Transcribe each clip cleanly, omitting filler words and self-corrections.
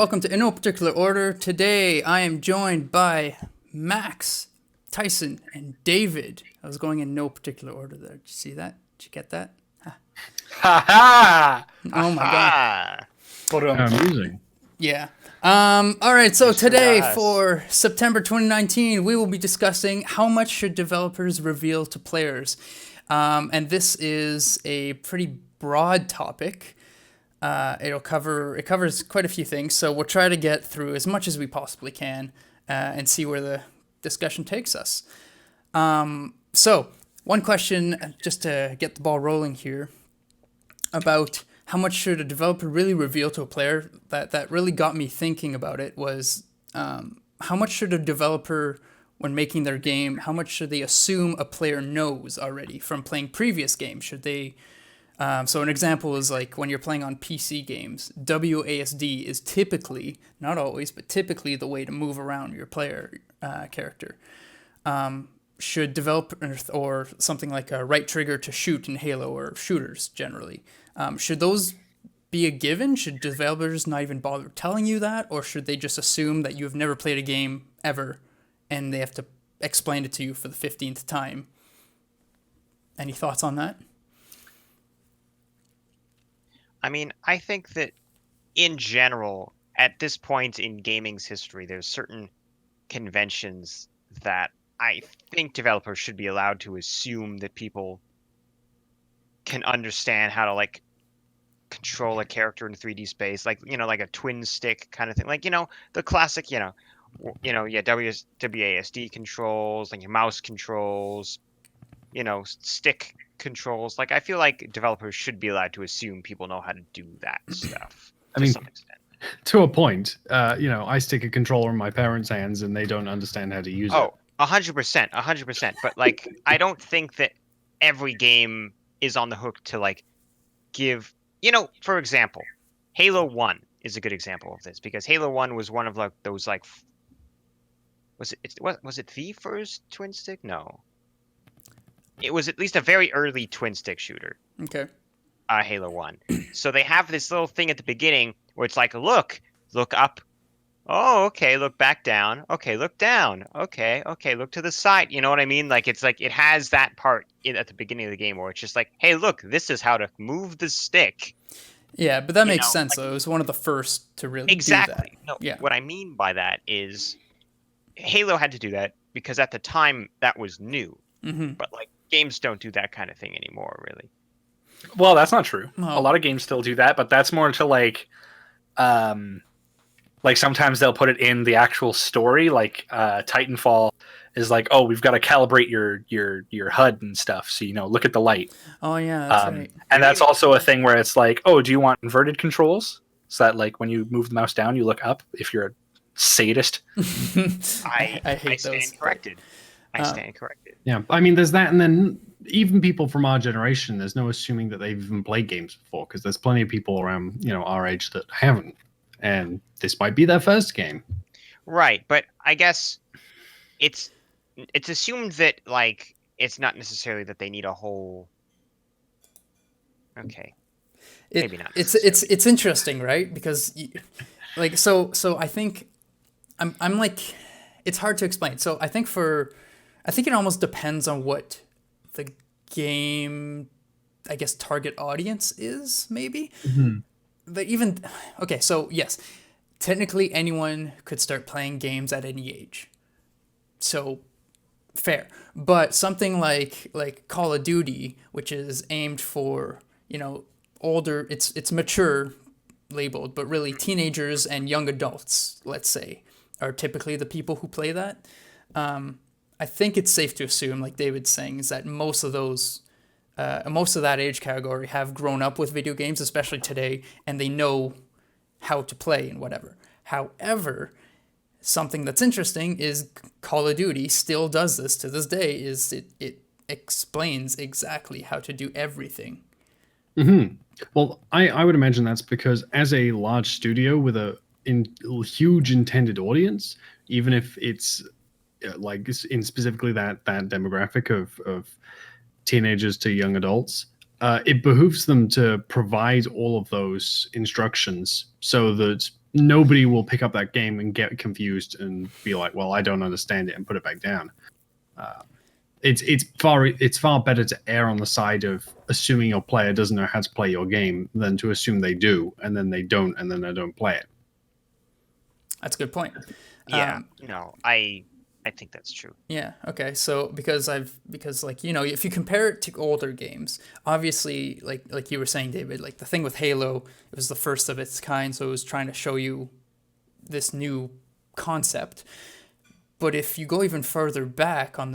welcome to In No Particular Order. Today I am joined by Max, Tyson, and David. I was going in no particular order there. Did you see that? Did you get that? Ha ha! Oh my god. Amusing. Yeah. All right, so today Yes. for September 2019, we will be discussing how much should developers reveal to players. And this is a pretty broad topic. It covers quite a few things, so we'll try to get through as much as we possibly can and see where the discussion takes us. So one question, just to get the ball rolling here, about how much should a developer really reveal to a player, that really got me thinking about it was how much should a developer, when making their game, how much should they assume a player knows already from playing previous games? Should they... So an example is like when you're playing on PC games, WASD is typically, not always, but typically the way to move around your player character. Should developers, or something like a right trigger to shoot in Halo or shooters generally, should those be a given? Should developers not even bother telling you that? Or should they just assume that you've never played a game ever and they have to explain it to you for the 15th time? Any thoughts on that? I mean, I think that in general, at this point in gaming's history, there's certain conventions that I think developers should be allowed to assume that people can understand how to like control a character in 3D space, like like a twin stick kind of thing, like the classic, WASD controls, like your mouse controls, stick controls. Like I feel like developers should be allowed to assume people know how to do that stuff. I mean, some extent. To a point, I stick a controller in my parents' hands and they don't understand how to use it. Oh, 100%. But like, I don't think that every game is on the hook to like give, for example, Halo 1 is a good example of this, because Halo 1 was one of like those like, was it the first twin stick? No. It was at least a very early twin stick shooter. Okay. Halo 1. So they have this little thing at the beginning where it's like, look up. Oh, okay, look back down. Okay, look down. Okay, look to the side. You know what I mean? Like, it's like it has that part at the beginning of the game where it's just like, hey, look, this is how to move the stick. Yeah, but that makes sense, though. It was one of the first to really do that. No, yeah. What I mean by that is Halo had to do that because at the time that was new. Mm-hmm. But, like, games don't do that kind of thing anymore, really. Well, that's not true. Oh. A lot of games still do that, but that's more to like sometimes they'll put it in the actual story. Like Titanfall is like, oh, we've got to calibrate your HUD and stuff. So look at the light. Oh yeah, that's right. And that's also a thing where it's like, oh, do you want inverted controls? So that like when you move the mouse down, you look up. If you're a sadist, I hate those. Stand corrected. I stand corrected. Yeah, I mean, there's that, and then even people from our generation, there's no assuming that they've even played games before, because there's plenty of people around, our age that haven't, and this might be their first game. Right, but I guess it's assumed that like it's not necessarily that they need a whole. Okay, maybe not. It's interesting, right? Because, so I think I'm like, it's hard to explain. So I think it almost depends on what the game, I guess, target audience is, maybe. Mm-hmm. But okay, so yes, technically anyone could start playing games at any age. So fair. But something like Call of Duty, which is aimed for, older, it's mature labeled, but really teenagers and young adults, let's say, are typically the people who play that. I think it's safe to assume, like David's saying, is that most of that age category have grown up with video games, especially today, and they know how to play and whatever. However, something that's interesting is Call of Duty still does this to this day, is it explains exactly how to do everything. Mm-hmm. Well, I would imagine that's because as a large studio with a huge intended audience, even if it's like in specifically that demographic of teenagers to young adults, it behooves them to provide all of those instructions so that nobody will pick up that game and get confused and be like, well, I don't understand it, and put it back down. It's far better to err on the side of assuming your player doesn't know how to play your game than to assume they do, and then they don't, and then they don't play it. That's a good point. Yeah, no, I think that's true. Yeah. Okay. So because like, you know, if you compare it to older games, obviously, like you were saying, David, like the thing with Halo, it was the first of its kind, so it was trying to show you this new concept. But if you go even further back on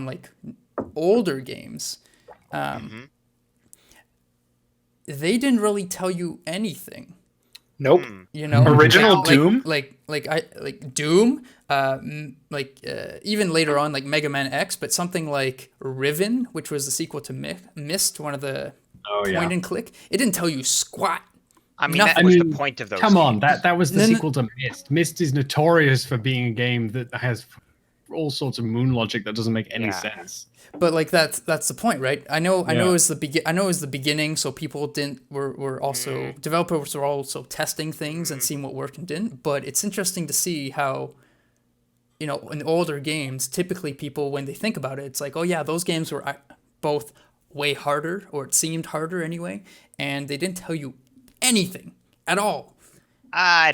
like older games, they didn't really tell you anything. Nope. You know, Original Doom? like Doom, even later on, like Mega Man X, but something like Riven, which was the sequel to Myst, one of the point and click. It didn't tell you squat. I mean, that was the point of those. Come on, games. that was the sequel to Myst. Myst is notorious for being a game that has all sorts of moon logic that doesn't make any sense. But like that's the point, right? I know it was the beginning, so people were also developers were also testing things and seeing what worked and didn't. But it's interesting to see how, you know, in older games, typically people, when they think about it, it's like, oh yeah, those games were both way harder, or it seemed harder anyway, and they didn't tell you anything at all. I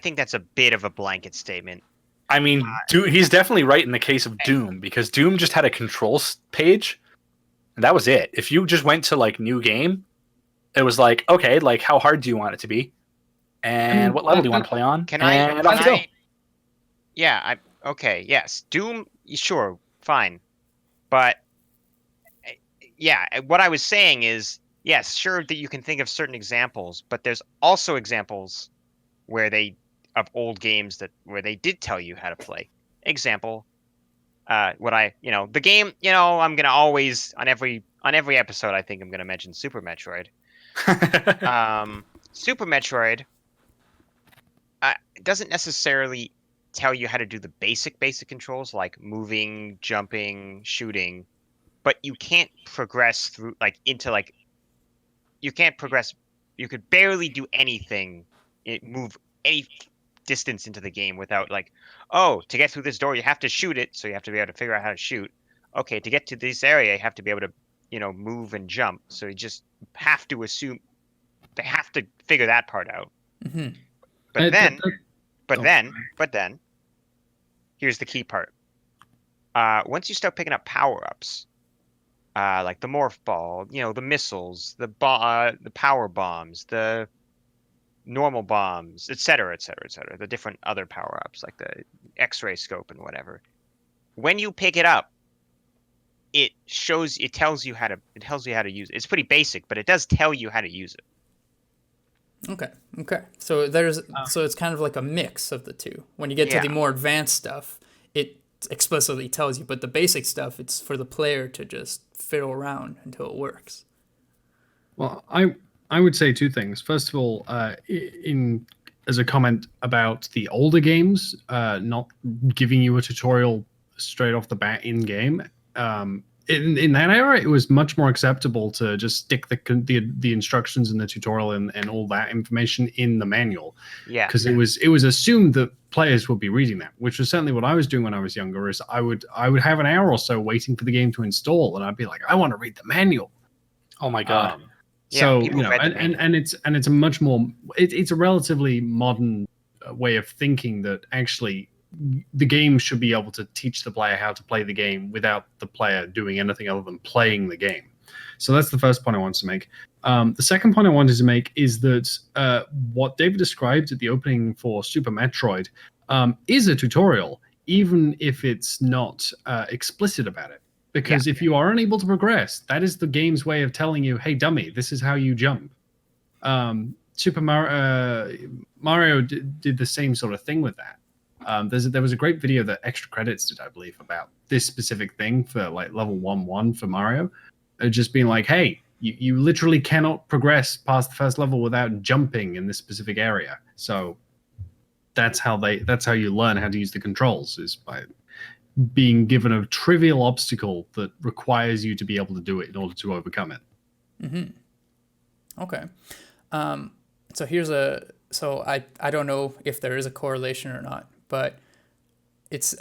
think that's a bit of a blanket statement. I mean, he's definitely right in the case of Doom, because Doom just had a controls page, and that was it. If you just went to like new game, it was like, okay, like how hard do you want it to be, and what level do you want to play on? Okay, yes, Doom, sure, fine, but yeah, what I was saying is, yes, sure that you can think of certain examples, but there's also examples of old games where they did tell you how to play. Example, the game, I'm gonna always on every episode, I think I'm gonna mention Super Metroid. Super Metroid doesn't necessarily tell you how to do the basic controls like moving, jumping, shooting, but you can't progress through you can't progress. You could barely do anything, move any distance into the game without to get through this door you have to shoot it, so you have to be able to figure out how to shoot. Okay, to get to this area you have to be able to move and jump, so you just have to assume they have to figure that part out. But then here's the key part. Once you start picking up power-ups, like the morph ball, the missiles, the power bombs, the normal bombs, etc., the different other power-ups like the X-ray scope and whatever. When you pick it up, it tells you how to use it. It's pretty basic, but it does tell you how to use it. Okay. So it's kind of like a mix of the two. When you get to the more advanced stuff, it explicitly tells you, but the basic stuff, it's for the player to just fiddle around until it works. Well, I would say two things. First of all, as a comment about the older games, not giving you a tutorial straight off the bat in game. In that era, it was much more acceptable to just stick the instructions in the tutorial and all that information in the manual. Yeah. Because it was assumed that players would be reading that, which was certainly what I was doing when I was younger. Is I would have an hour or so waiting for the game to install, and I'd be like, I want to read the manual. Oh my god. So and it's a much more it's a relatively modern way of thinking that actually the game should be able to teach the player how to play the game without the player doing anything other than playing the game. So that's the first point I wanted to make. The second point I wanted to make is that what David described at the opening for Super Metroid is a tutorial, even if it's not explicit about it. Because if you are unable to progress, that is the game's way of telling you, hey, dummy, this is how you jump. Super Mario did the same sort of thing with that. There was a great video that Extra Credits did, I believe, about this specific thing for like level 1-1 for Mario. Just being like, hey, you literally cannot progress past the first level without jumping in this specific area. So that's how you learn how to use the controls, is by being given a trivial obstacle that requires you to be able to do it in order to overcome it. Okay. So here's a so I don't know if there is a correlation or not, but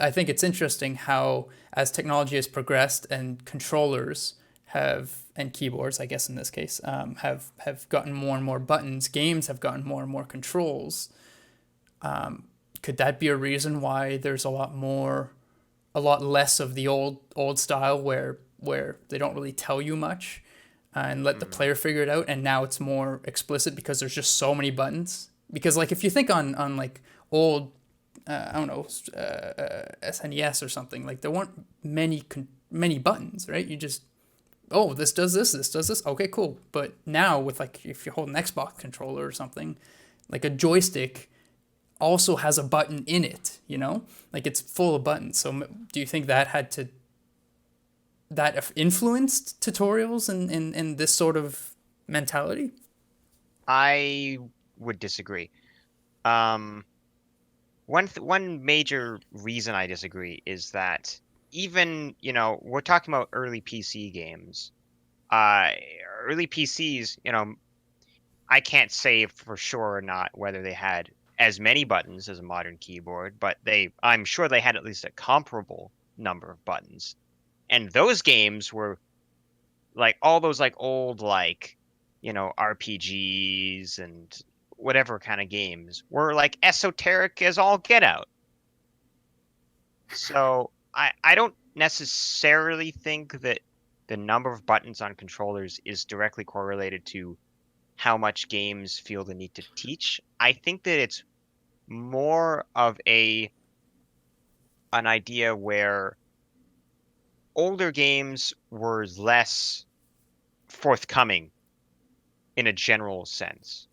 I think it's interesting how as technology has progressed and controllers and keyboards, I guess in this case, have gotten more and more buttons, games have gotten more and more controls. Could that be a reason why there's a lot less of the old style where they don't really tell you much and let the player figure it out, and now it's more explicit because there's just so many buttons? Because like if you think on like old I don't know, SNES or something, like there weren't many buttons, right? You just, oh, this does this, okay, cool. But now with like if you hold an Xbox controller or something, like a joystick also has a button in it, like it's full of buttons. So do you think that influenced tutorials in this sort of mentality? I would disagree. One major reason I disagree is that even, we're talking about early PC games. Early PCs, I can't say for sure or not whether they had as many buttons as a modern keyboard, but I'm sure they had at least a comparable number of buttons. And those games were like all those like old like, RPGs and whatever kind of games were like esoteric as all get out. So I don't necessarily think that the number of buttons on controllers is directly correlated to how much games feel the need to teach. I think that it's more of an idea where older games were less forthcoming in a general sense.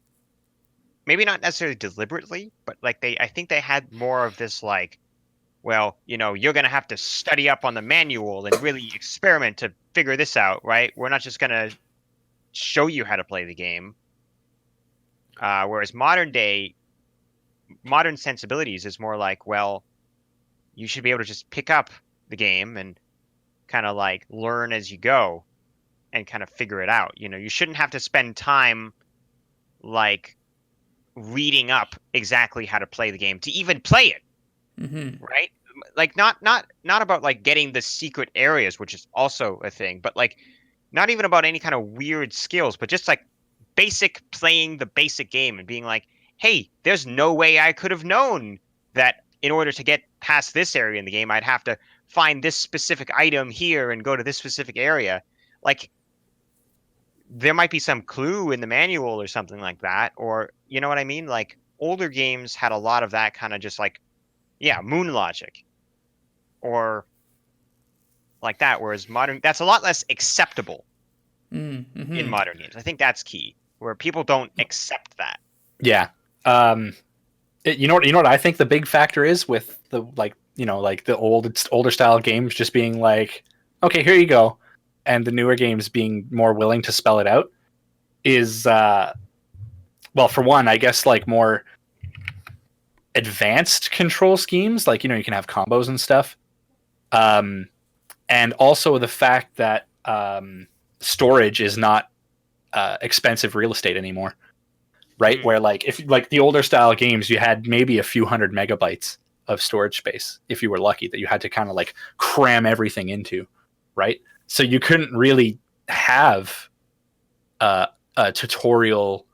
Maybe not necessarily deliberately, but like I think they had more of this like, well, you're going to have to study up on the manual and really experiment to figure this out, right? We're not just going to show you how to play the game. Whereas modern sensibilities is more like, well, you should be able to just pick up the game and kind of like learn as you go and kind of figure it out. You shouldn't have to spend time like reading up exactly how to play the game to even play it. Mm-hmm. Right? Like not about like getting the secret areas, which is also a thing, but like not even about any kind of weird skills, but just like playing the basic game and being like, hey, there's no way I could have known that in order to get past this area in the game, I'd have to find this specific item here and go to this specific area. Like there might be some clue in the manual or something like that, or you know what I mean? Like older games had a lot of that kind of just like, moon logic or like that, whereas modern, that's a lot less acceptable in modern games. I think that's key, where people don't accept that. Yeah. You know what I think the big factor is with the like the older style games just being like, okay, here you go, and the newer games being more willing to spell it out is well, for one, I guess like more advanced control schemes, like you can have combos and stuff, and also the fact that storage is not expensive real estate anymore, right? Where like if like the older style games, you had maybe a few hundred megabytes of storage space if you were lucky, that you had to kind of like cram everything into, right? So you couldn't really have a tutorial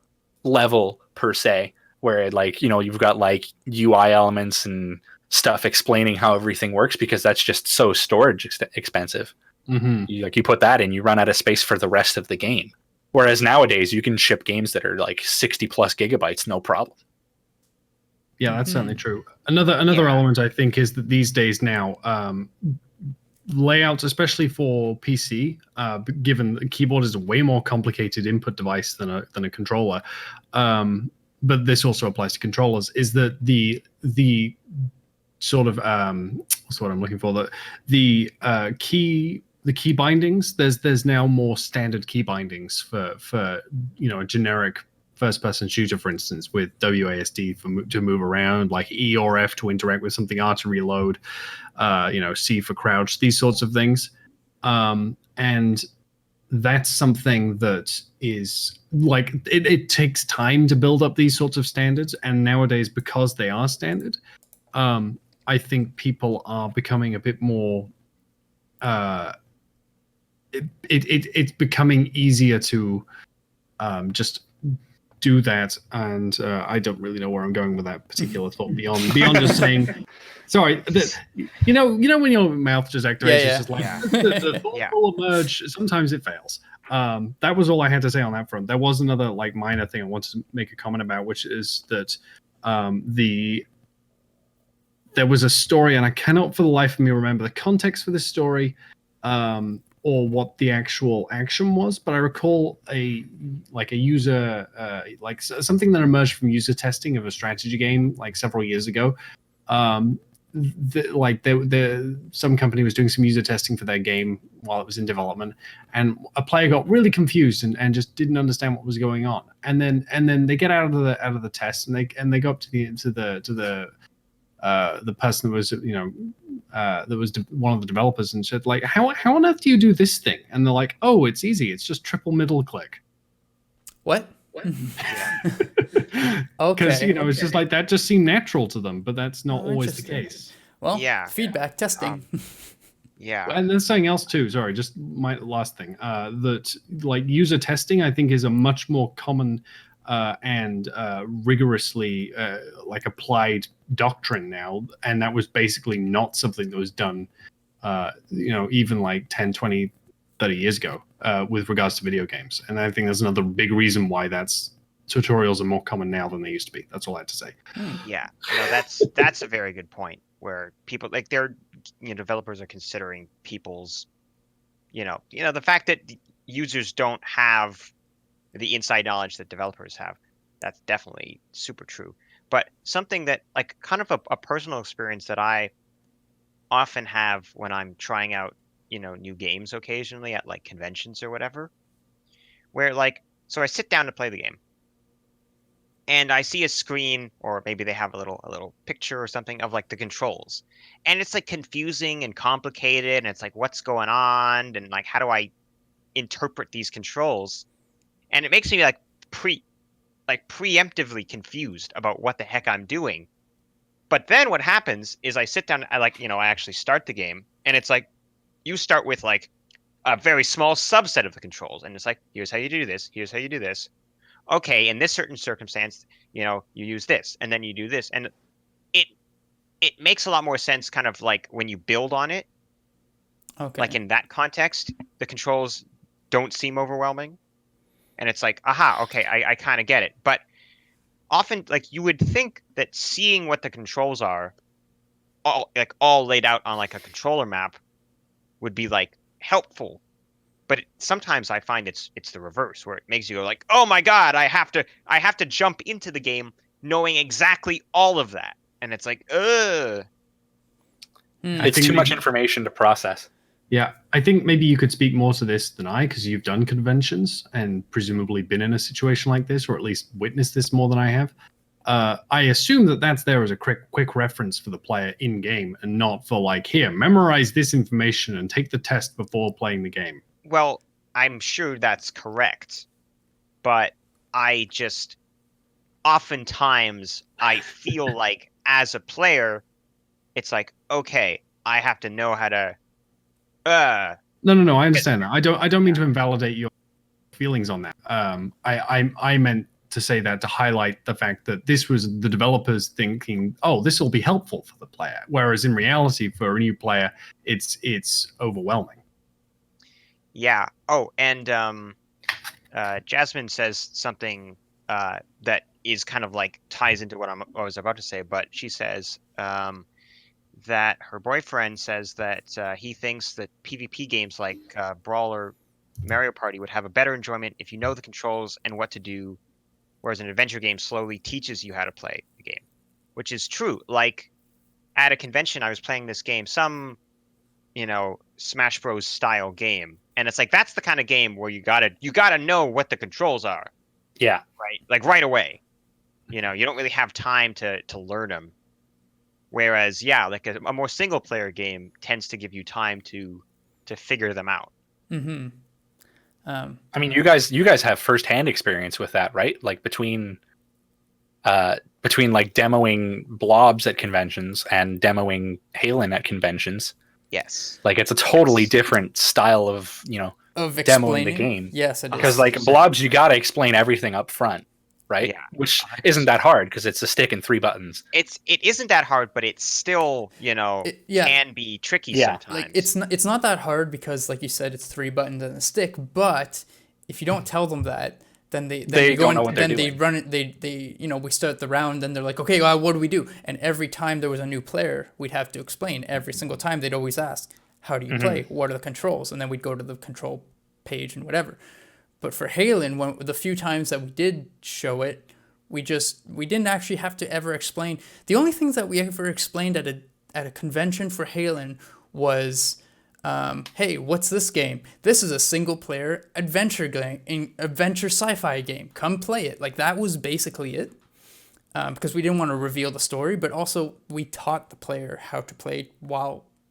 level per se, where like you've got like UI elements and stuff explaining how everything works, because that's just so storage expensive. Mm-hmm. You put that in, you run out of space for the rest of the game. Whereas nowadays you can ship games that are like 60 plus gigabytes, no problem. Yeah, that's certainly true. Another element I think is that these days now, layouts, especially for PC, given the keyboard is a way more complicated input device than a controller, but this also applies to controllers, is that the sort of what's what I'm looking for, the key bindings, there's now more standard key bindings for a generic first person shooter, for instance, with WASD to move around, like E or F to interact with something, R to reload, C for crouch, these sorts of things. And that's something that is like it takes time to build up these sorts of standards, and nowadays because they are standard, I think people are becoming a bit more. It's becoming easier to just do that, and I don't really know where I'm going with that particular thought beyond just saying. Sorry, you know when your mouth just activates, it's just like the thought will emerge. Sometimes it fails. That was all I had to say on that front. There was another like minor thing I wanted to make a comment about, which is that there was a story, and I cannot for the life of me remember the context for this story, or what the actual action was. But I recall a user, like something that emerged from user testing of a strategy game like several years ago. Some company was doing some user testing for their game while it was in development, and a player got really confused and just didn't understand what was going on. And then they get out of the test, and they go up to the person that was one of the developers and said like, how on earth do you do this thing? And they're like, oh, it's easy, it's just triple middle click. What? Because it's just like that just seemed natural to them, but that's not always the case. Well, feedback testing. And there's something else too. Sorry, just my last thing. That like user testing, I think, is a much more common and rigorously like applied doctrine now, and that was basically not something that was done even like 10, 20, 30 years ago with regards to video games. And I think there's another big reason why tutorials are more common now than they used to be. That's all I had to say. Yeah, that's a very good point, where people like developers are considering people's the fact that users don't have the inside knowledge that developers have. That's definitely super true. But something that like kind of a personal experience that I often have when I'm trying out new games occasionally at like conventions or whatever, where so I sit down to play the game and I see a screen, or maybe they have a little picture or something of like the controls, and it's like confusing and complicated, and it's like, what's going on, and like, how do I interpret these controls? And it makes me like preemptively confused about what the heck I'm doing. But then what happens is I sit down, I actually start the game, and it's like, you start with like a very small subset of the controls, and it's like, here's how you do this, here's how you do this. Okay, in this certain circumstance, you use this, and then you do this, and it makes a lot more sense, kind of like when you build on it. Okay. Like in that context, the controls don't seem overwhelming, and it's like, aha, okay, I kind of get it. But often, like, you would think that seeing what the controls are, all laid out on like a controller map, would be like helpful. But sometimes I find it's the reverse, where it makes you go like, oh my god, I have to jump into the game knowing exactly all of that, and it's like, ugh. It's too much information to process. Yeah, I think maybe you could speak more to this than I, because you've done conventions and presumably been in a situation like this, or at least witnessed this more than I have. I assume that that's there as a quick reference for the player in game, and not for like, here, memorize this information and take the test before playing the game. Well, I'm sure that's correct, but I just oftentimes I feel like as a player, it's like, okay, I have to know how to. No. I understand that. I don't mean to invalidate your feelings on that. I meant to say that to highlight the fact that this was the developers thinking, oh, this will be helpful for the player, whereas in reality, for a new player, it's overwhelming. Yeah. Oh, and Jasmine says something that is kind of like ties into what I was about to say, but she says that her boyfriend says that he thinks that PvP games like Brawl or Mario Party would have a better enjoyment if you know the controls and what to do, whereas an adventure game slowly teaches you how to play the game, which is true. Like at a convention, I was playing this game, some Smash Bros style game, and it's like, that's the kind of game where you gotta know what the controls are. Yeah. Right. Like right away. You don't really have time to learn them. Whereas, like a more single player game tends to give you time to figure them out. Mm-hmm. I mean, you guys have firsthand experience with that, right? Like between like demoing Blobs at conventions and demoing Halen at conventions. Yes. Like it's a totally Yes. different style of, Of demoing explaining the game. Yes, it is. Because like 100%. Blobs, you got to explain everything up front, right? Yeah, Which 100%. isn't that hard because it's a stick and 3 buttons. It isn't that hard, but it's still, Yeah. can be tricky Yeah. sometimes. Like it's not that hard because, like you said, it's 3 buttons and a stick. But if you don't tell them that, then they They go don't in, know what they're then they doing. run it. They we start the round and they're like, okay, well, what do we do? And every time there was a new player, we'd have to explain. Every single time they'd always ask, how do you play? What are the controls? And then we'd go to the control page and whatever. But for Halen, the few times that we did show it, we didn't actually have to ever explain. The only things that we ever explained at a convention for Halen was, hey, what's this game? This is a single player adventure game, adventure sci-fi game. Come play it. Like that was basically it. Because we didn't want to reveal the story, but also we taught the player how to play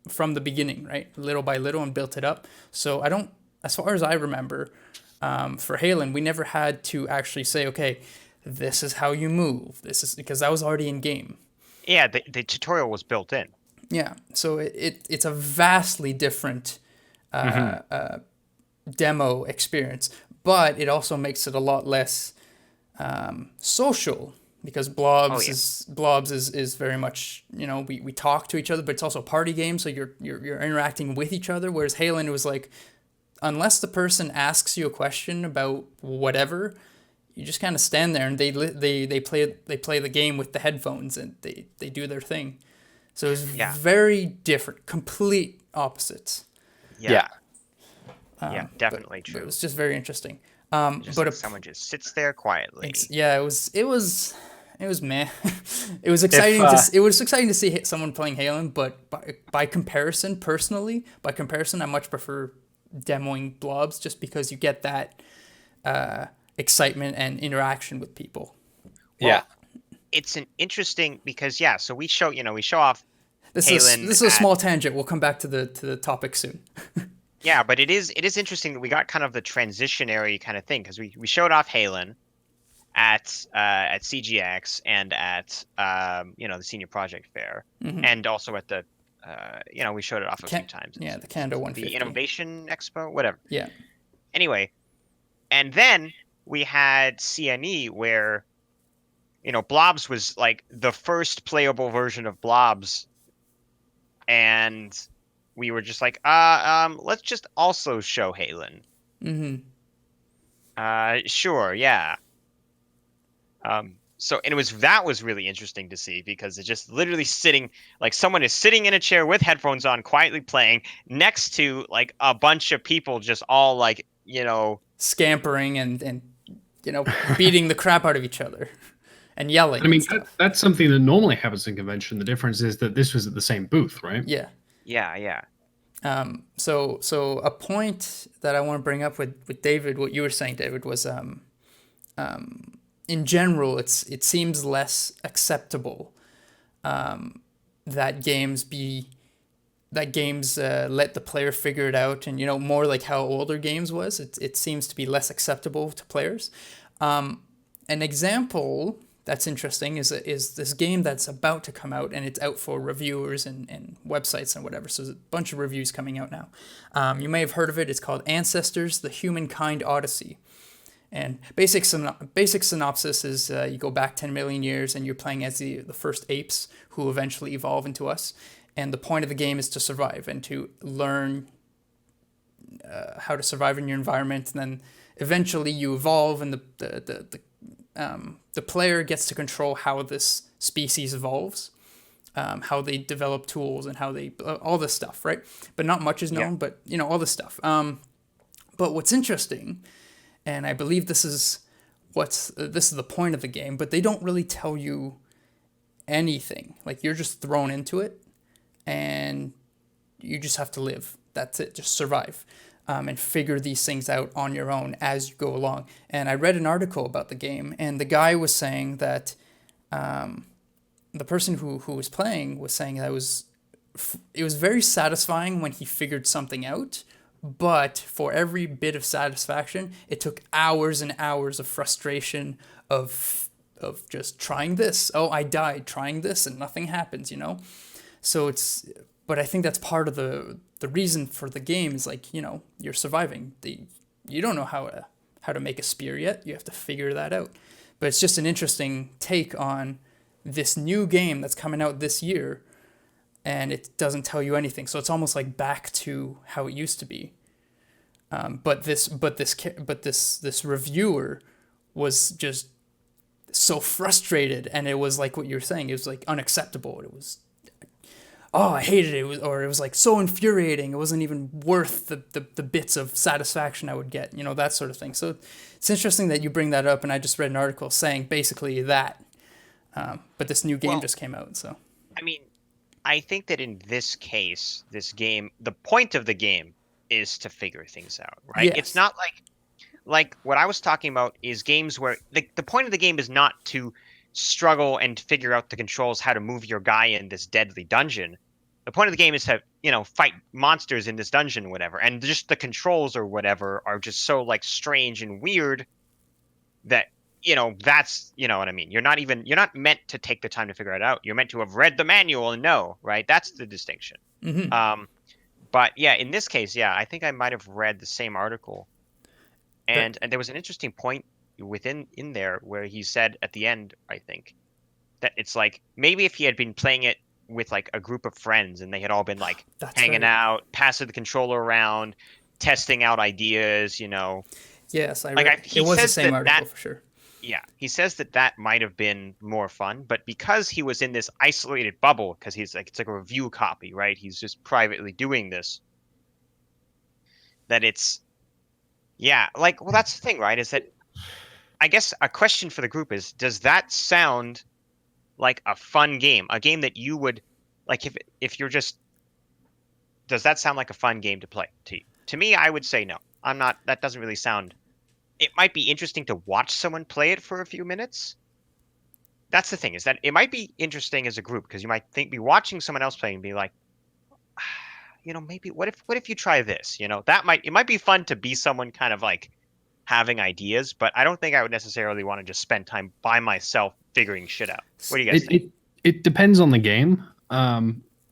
from the beginning, right? Little by little, and built it up. So as far as I remember, for Halen, we never had to actually say, okay, this is how you move. This is because that was already in game. Yeah, the tutorial was built in. Yeah, so it's a vastly different demo experience, but it also makes it a lot less social because Blobs is very much, we talk to each other, but it's also a party game, so you're interacting with each other. Whereas Halen was like, unless the person asks you a question about whatever, you just kind of stand there and they play the game with the headphones and they do their thing. So it's very different, complete opposites. Yeah, definitely But true. it was just very interesting. Someone just sits there quietly. It was meh. It was exciting. It was exciting to see someone playing Halen, but by comparison, I much prefer demoing Blobs just because you get that excitement and interaction with people. Well, it's an interesting because so we show off Halen. This is a small tangent. We'll come back to the topic soon. Yeah, but it is interesting that we got kind of the transitionary kind of thing because we showed off Halen at CGX and at the Senior Project Fair and also at the we showed it off a few times. Yeah, the Canada 150. The Innovation Expo, whatever. Yeah. Anyway, and then we had CNE where Blobs was like the first playable version of Blobs, and we were just like, let's just also show Halen. Sure, yeah. So and that was really interesting to see because it's just literally someone is sitting in a chair with headphones on, quietly playing next to like a bunch of people just all like, scampering and beating the crap out of each other and yelling. I mean, that's something that normally happens in convention. The difference is that this was at the same booth, right? Yeah. Yeah. So a point that I want to bring up with David, what you were saying, David, was in general, it seems less acceptable that games let the player figure it out, and more like how older games was. It seems to be less acceptable to players. An example that's interesting is this game that's about to come out, and it's out for reviewers and websites and whatever. So there's a bunch of reviews coming out now. You may have heard of it. It's called Ancestors: The Humankind Odyssey. And basic synopsis is you go back 10 million years and you're playing as the first apes who eventually evolve into us. And the point of the game is to survive and to learn how to survive in your environment. And then eventually you evolve, and the player gets to control how this species evolves, how they develop tools and how they all this stuff, right? But not much is known, but all this stuff. But what's interesting, and I believe this is the point of the game, but they don't really tell you anything. Like, you're just thrown into it, and you just have to live. That's it. Just survive, and figure these things out on your own as you go along. And I read an article about the game, and the guy was saying that the person who was playing was saying that it was very satisfying when he figured something out, But for every bit of satisfaction, it took hours and hours of frustration of just trying this. Oh, I died trying this and nothing happens, you know? So but I think that's part of the reason for the game is like, you know, you're surviving. You don't know how to make a spear yet. You have to figure that out. But it's just an interesting take on this new game that's coming out this year, and it doesn't tell you anything. So it's almost like back to how it used to be. But this reviewer was just so frustrated, and it was like what you were saying. It was like unacceptable. It was, oh, I hated it. It was like so infuriating. It wasn't even worth the bits of satisfaction I would get, you know, that sort of thing. So it's interesting that you bring that up, and I just read an article saying basically that. But this new game just came out, so. I mean, I think that in this case, this game, the point of the game is to figure things out, right? Yes. It's not like what I was talking about is games where the point of the game is not to struggle and figure out the controls, how to move your guy in this deadly dungeon. The point of the game is to, you know, fight monsters in this dungeon, whatever. And just the controls or whatever are just so like strange and weird that, you know, that's, you know what I mean? You're not meant to take the time to figure it out. You're meant to have read the manual and know, right? That's the distinction. Mm-hmm. But yeah, in this case, yeah, I think I might have read the same article. And there was an interesting point in there where he said at the end, I think, that it's like maybe if he had been playing it with like a group of friends and they had all been like hanging out, passing the controller around, testing out ideas, you know. Yes, it was the same article for sure. Yeah, he says that might have been more fun, but because he was in this isolated bubble, because he's like, it's like a review copy, right? He's just privately doing this. That it's, yeah, like, well, that's the thing, right? Is that, I guess a question for the group is, does that sound like a fun game? A game that you would, like, if you're just, does that sound like a fun game to play to you? To me, I would say no. That doesn't really sound. It might be interesting to watch someone play it for a few minutes. That's the thing, is that it might be interesting as a group because you might be watching someone else play and be like, you know, maybe what if you try this? You know, it might be fun to be someone kind of like having ideas, but I don't think I would necessarily want to just spend time by myself figuring shit out. What do you guys think? It depends on the game.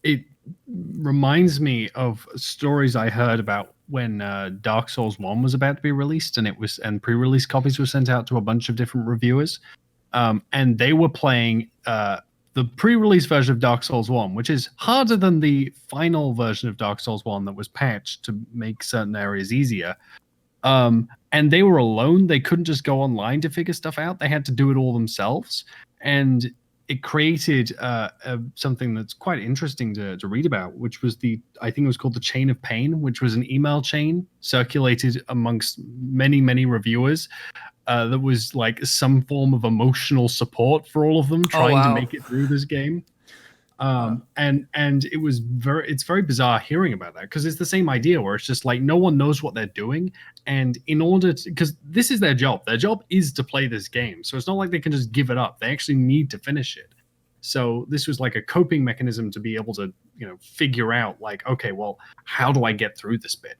It reminds me of stories I heard about when Dark Souls 1 was about to be released, and pre-release copies were sent out to a bunch of different reviewers, and they were playing the pre-release version of Dark Souls 1, which is harder than the final version of Dark Souls 1 that was patched to make certain areas easier. And they were alone. They couldn't just go online to figure stuff out. They had to do it all themselves. And it created something that's quite interesting to read about, which was I think it was called the Chain of Pain, which was an email chain circulated amongst many, many reviewers that was like some form of emotional support for all of them trying to make it through this game. And it's very bizarre hearing about that, because it's the same idea where it's just like no one knows what they're doing, and because this is their job is to play this game, so it's not like they can just give it up. They actually need to finish it. So this was like a coping mechanism to be able to, you know, figure out like, okay, well, how do I get through this bit?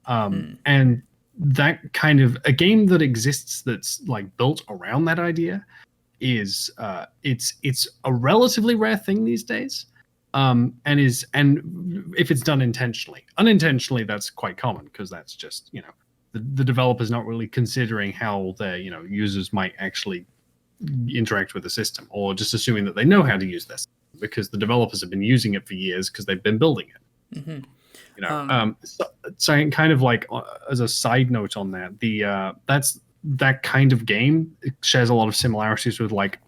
And that kind of a game that exists that's like built around that idea is it's a relatively rare thing these days, and if it's done intentionally. Unintentionally, that's quite common, because that's just, you know, the developer's not really considering how their, you know, users might actually interact with the system, or just assuming that they know how to use this because the developers have been using it for years because they've been building it. Mm-hmm. You know, so kind of like as a side note on that, that kind of game shares a lot of similarities with like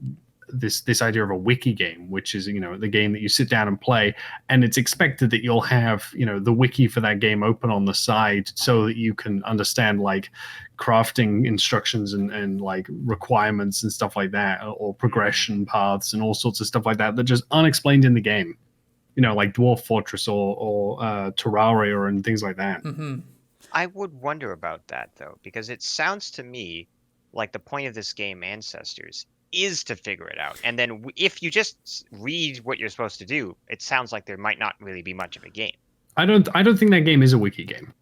this idea of a wiki game, which is, you know, the game that you sit down and play, and it's expected that you'll have, you know, the wiki for that game open on the side so that you can understand like crafting instructions and like requirements and stuff like that, or progression paths and all sorts of stuff like that just aren't explained in the game, you know, like Dwarf Fortress or Terraria and things like that. Mm-hmm. I would wonder about that, though, because it sounds to me like the point of this game, Ancestors, is to figure it out. And then if you just read what you're supposed to do, it sounds like there might not really be much of a game. I don't think that game is a wiki game.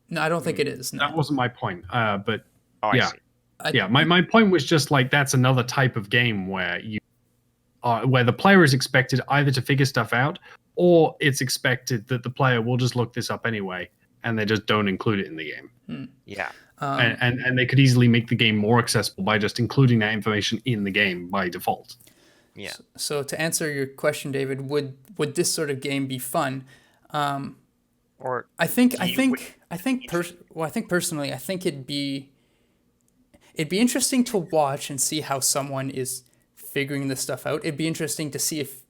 No, I don't think it is. That No. wasn't my point. But Oh, yeah. I see. My point was just like that's another type of game where where the player is expected either to figure stuff out or it's expected that the player will just look this up anyway and they just don't include it in the game. Yeah. And they could easily make the game more accessible by just including that information in the game by default. Yeah. So to answer your question, David, would this sort of game be fun? Or I think personally, I think it'd be interesting to watch and see how someone is figuring this stuff out. It'd be interesting to see if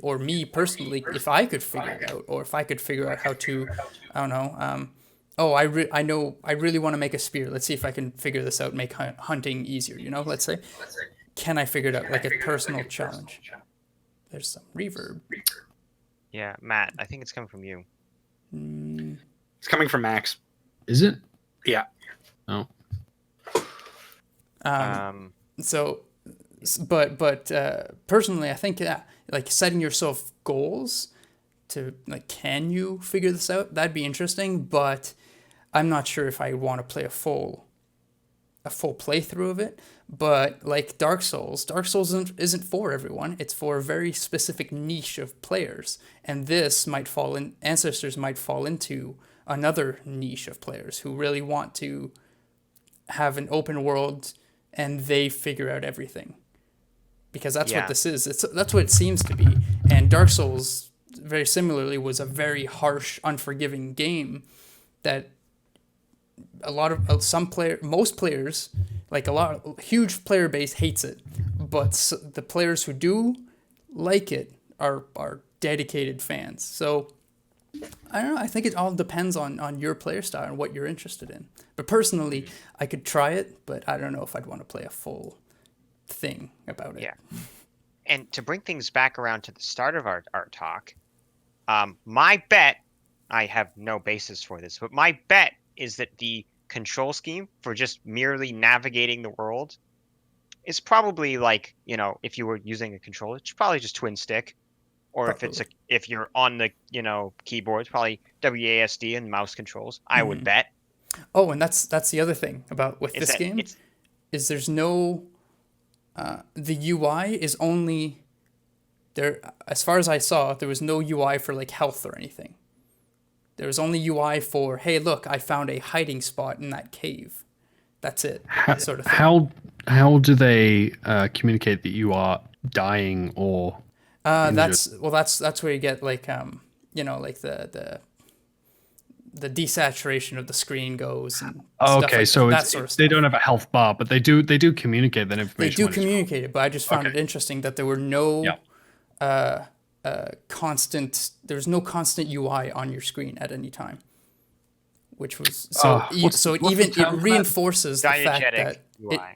or me personally, if I could figure it out, or if I could figure out how to, I don't know. I know I really want to make a spear. Let's see if I can figure this out and make hunting easier. Let's say, can I figure it out like a personal challenge? There's some reverb. Yeah, Matt, I think it's coming from you. It's coming from Max. Is it? Yeah. Oh. So, but personally, I think like setting yourself goals to like, can you figure this out? That'd be interesting, but I'm not sure if I want to play a full playthrough of it. But like Dark Souls isn't for everyone. It's for a very specific niche of players, and this Ancestors might fall into another niche of players who really want to have an open world and they figure out everything, because that's what this is. That's what it seems to be. And Dark Souls, very similarly, was a very harsh, unforgiving game that most players, like huge player base, hates it, but the players who do like it are dedicated fans. So I don't know. I think it all depends on your player style and what you're interested in. But personally, I could try it, but I don't know if I'd want to play a full thing about it. Yeah. And to bring things back around to the start of our talk, my bet, I have no basis for this, but my bet is that the control scheme for just merely navigating the world is probably like, if you were using a controller, it's probably just twin stick. Or if you're on the keyboard, it's probably WASD and mouse controls. I would bet. Oh, and that's the other thing with this game is there's no the UI is only there. As far as I saw, there was no UI for like health or anything. There was only UI for, hey, look, I found a hiding spot in that cave. That's it. That sort of thing. How do they communicate that you are dying or? That's where you get like like the desaturation of the screen goes and stuff like so that sort of stuff. They don't have a health bar, but they do communicate that information. They do communicate it, but I just found it interesting that there were no constant UI on your screen at any time, which was it reinforces the fact that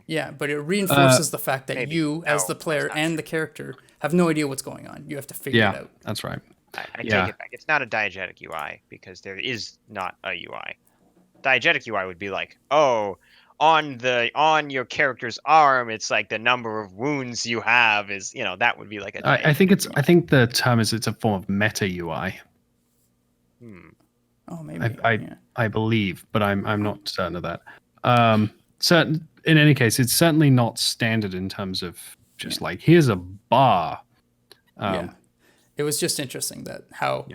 it reinforces the fact that you as the player and the character have no idea what's going on. You have to figure it out. That's right. I take it back. It's not a diegetic UI because there is not a UI. Diegetic UI would be like, on your character's arm, it's like the number of wounds you have is, that would be like a. I think the term is it's a form of meta UI. Oh, maybe. I believe, but I'm not certain of that. In any case, it's certainly not standard in terms of just like here's a bar. It was just interesting that how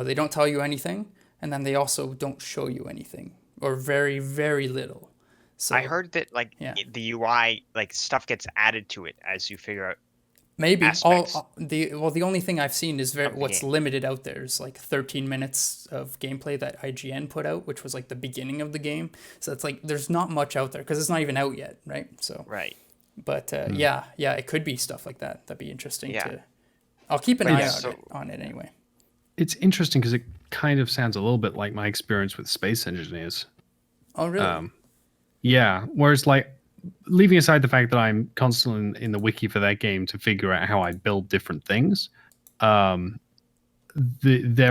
they don't tell you anything, and then they also don't show you anything, or very, very little. So I heard that the UI, like stuff gets added to it as you figure out. Maybe the only thing I've seen is what's limited out there is like 13 minutes of gameplay that IGN put out, which was like the beginning of the game. So it's like there's not much out there because it's not even out yet, right? So right. But it could be stuff like that. That'd be interesting to. I'll keep an eye on it anyway. It's interesting because it kind of sounds a little bit like my experience with Space Engineers. Oh, really? Yeah. Whereas, like, leaving aside the fact that I'm constantly in the wiki for that game to figure out how I build different things, there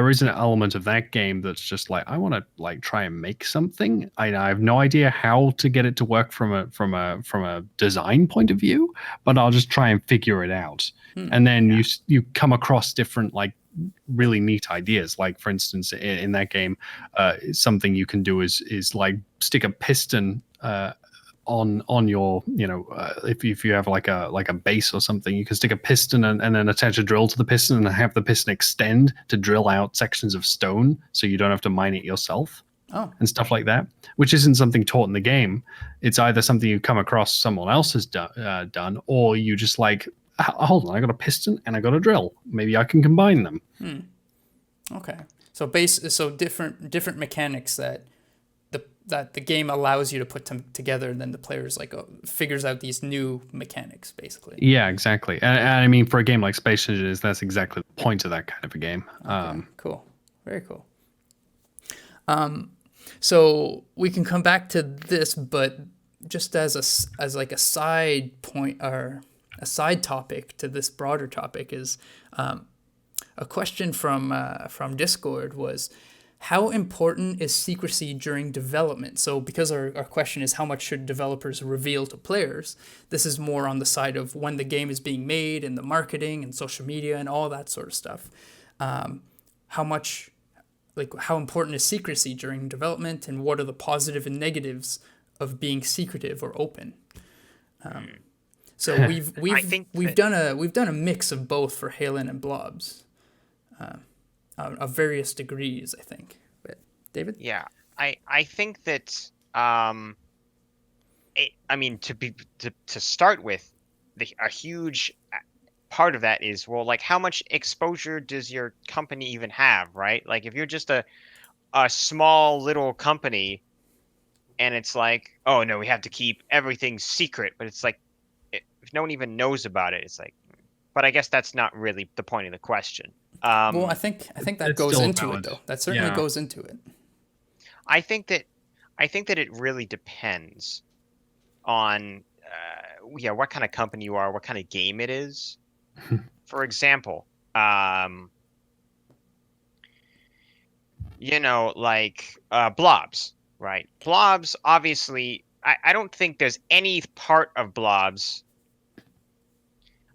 is an element of that game that's just like I want to like try and make something. I have no idea how to get it to work from a design point of view, but I'll just try and figure it out. And then you come across different like really neat ideas. Like for instance, in that game, something you can do is like stick a piston on your, if you have like a base or something, you can stick a piston and then attach a drill to the piston and have the piston extend to drill out sections of stone, so you don't have to mine it yourself. And stuff like that, which isn't something taught in the game. It's either something you come across someone else has done, or you just like, hold on, I got a piston and I got a drill. Maybe I can combine them. Okay. So different mechanics that the game allows you to put them together, and then the players like figures out these new mechanics, basically. Yeah, exactly. And I mean, for a game like Space Ninjas, that's exactly the point of that kind of a game. Okay, cool. Very cool. So we can come back to this, but just as like a side point or a side topic to this broader topic is a question from Discord was, how important is secrecy during development? So because our question is how much should developers reveal to players, this is more on the side of when the game is being made and the marketing and social media and all that sort of stuff. How important is secrecy during development, and what are the positive and negatives of being secretive or open? So we've done a mix of both for Halen and Blobs, of various degrees, I think. But David? Yeah, I think that to start with, a huge part of that is, well, like, how much exposure does your company even have, right? Like, if you're just a small little company and it's like, oh no, we have to keep everything secret, but it's like, if no one even knows about it, it's like, but I guess that's not really the point of the question. Well, I think that goes into valid. it, though. That certainly goes into it. I think that it really depends on what kind of company you are, what kind of game it is. For example, Blobs, right? Blobs, obviously, I don't think there's any part of Blobs.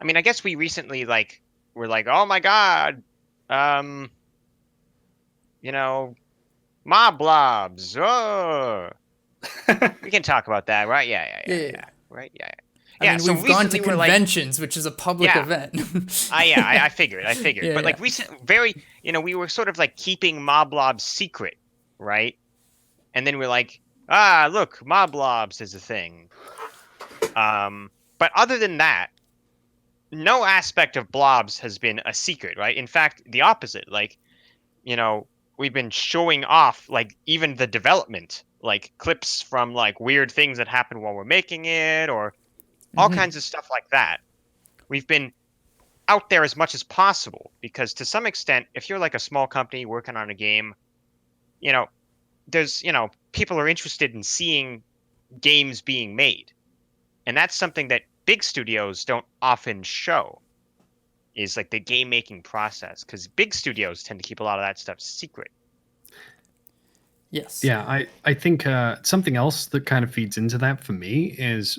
I mean, I guess we recently were like, oh my god, mob blobs. Oh, we can talk about that, right? Yeah. Right? Yeah. I mean, we've gone to conventions, which is a public event. I figured. Yeah, But like we were sort of like keeping mob blobs secret, right? And then we're like, look, mob blobs is a thing. But other than that, no aspect of Blobs has been a secret, right? In fact, the opposite. Like, we've been showing off, like, even the development, like clips from like weird things that happen while we're making it, or all kinds of stuff like that. We've been out there as much as possible, because to some extent, if you're like a small company working on a game, there's, people are interested in seeing games being made. And that's something that big studios don't often show, is like the game making process, because big studios tend to keep a lot of that stuff secret. Yes. Yeah, I think something else that kind of feeds into that for me is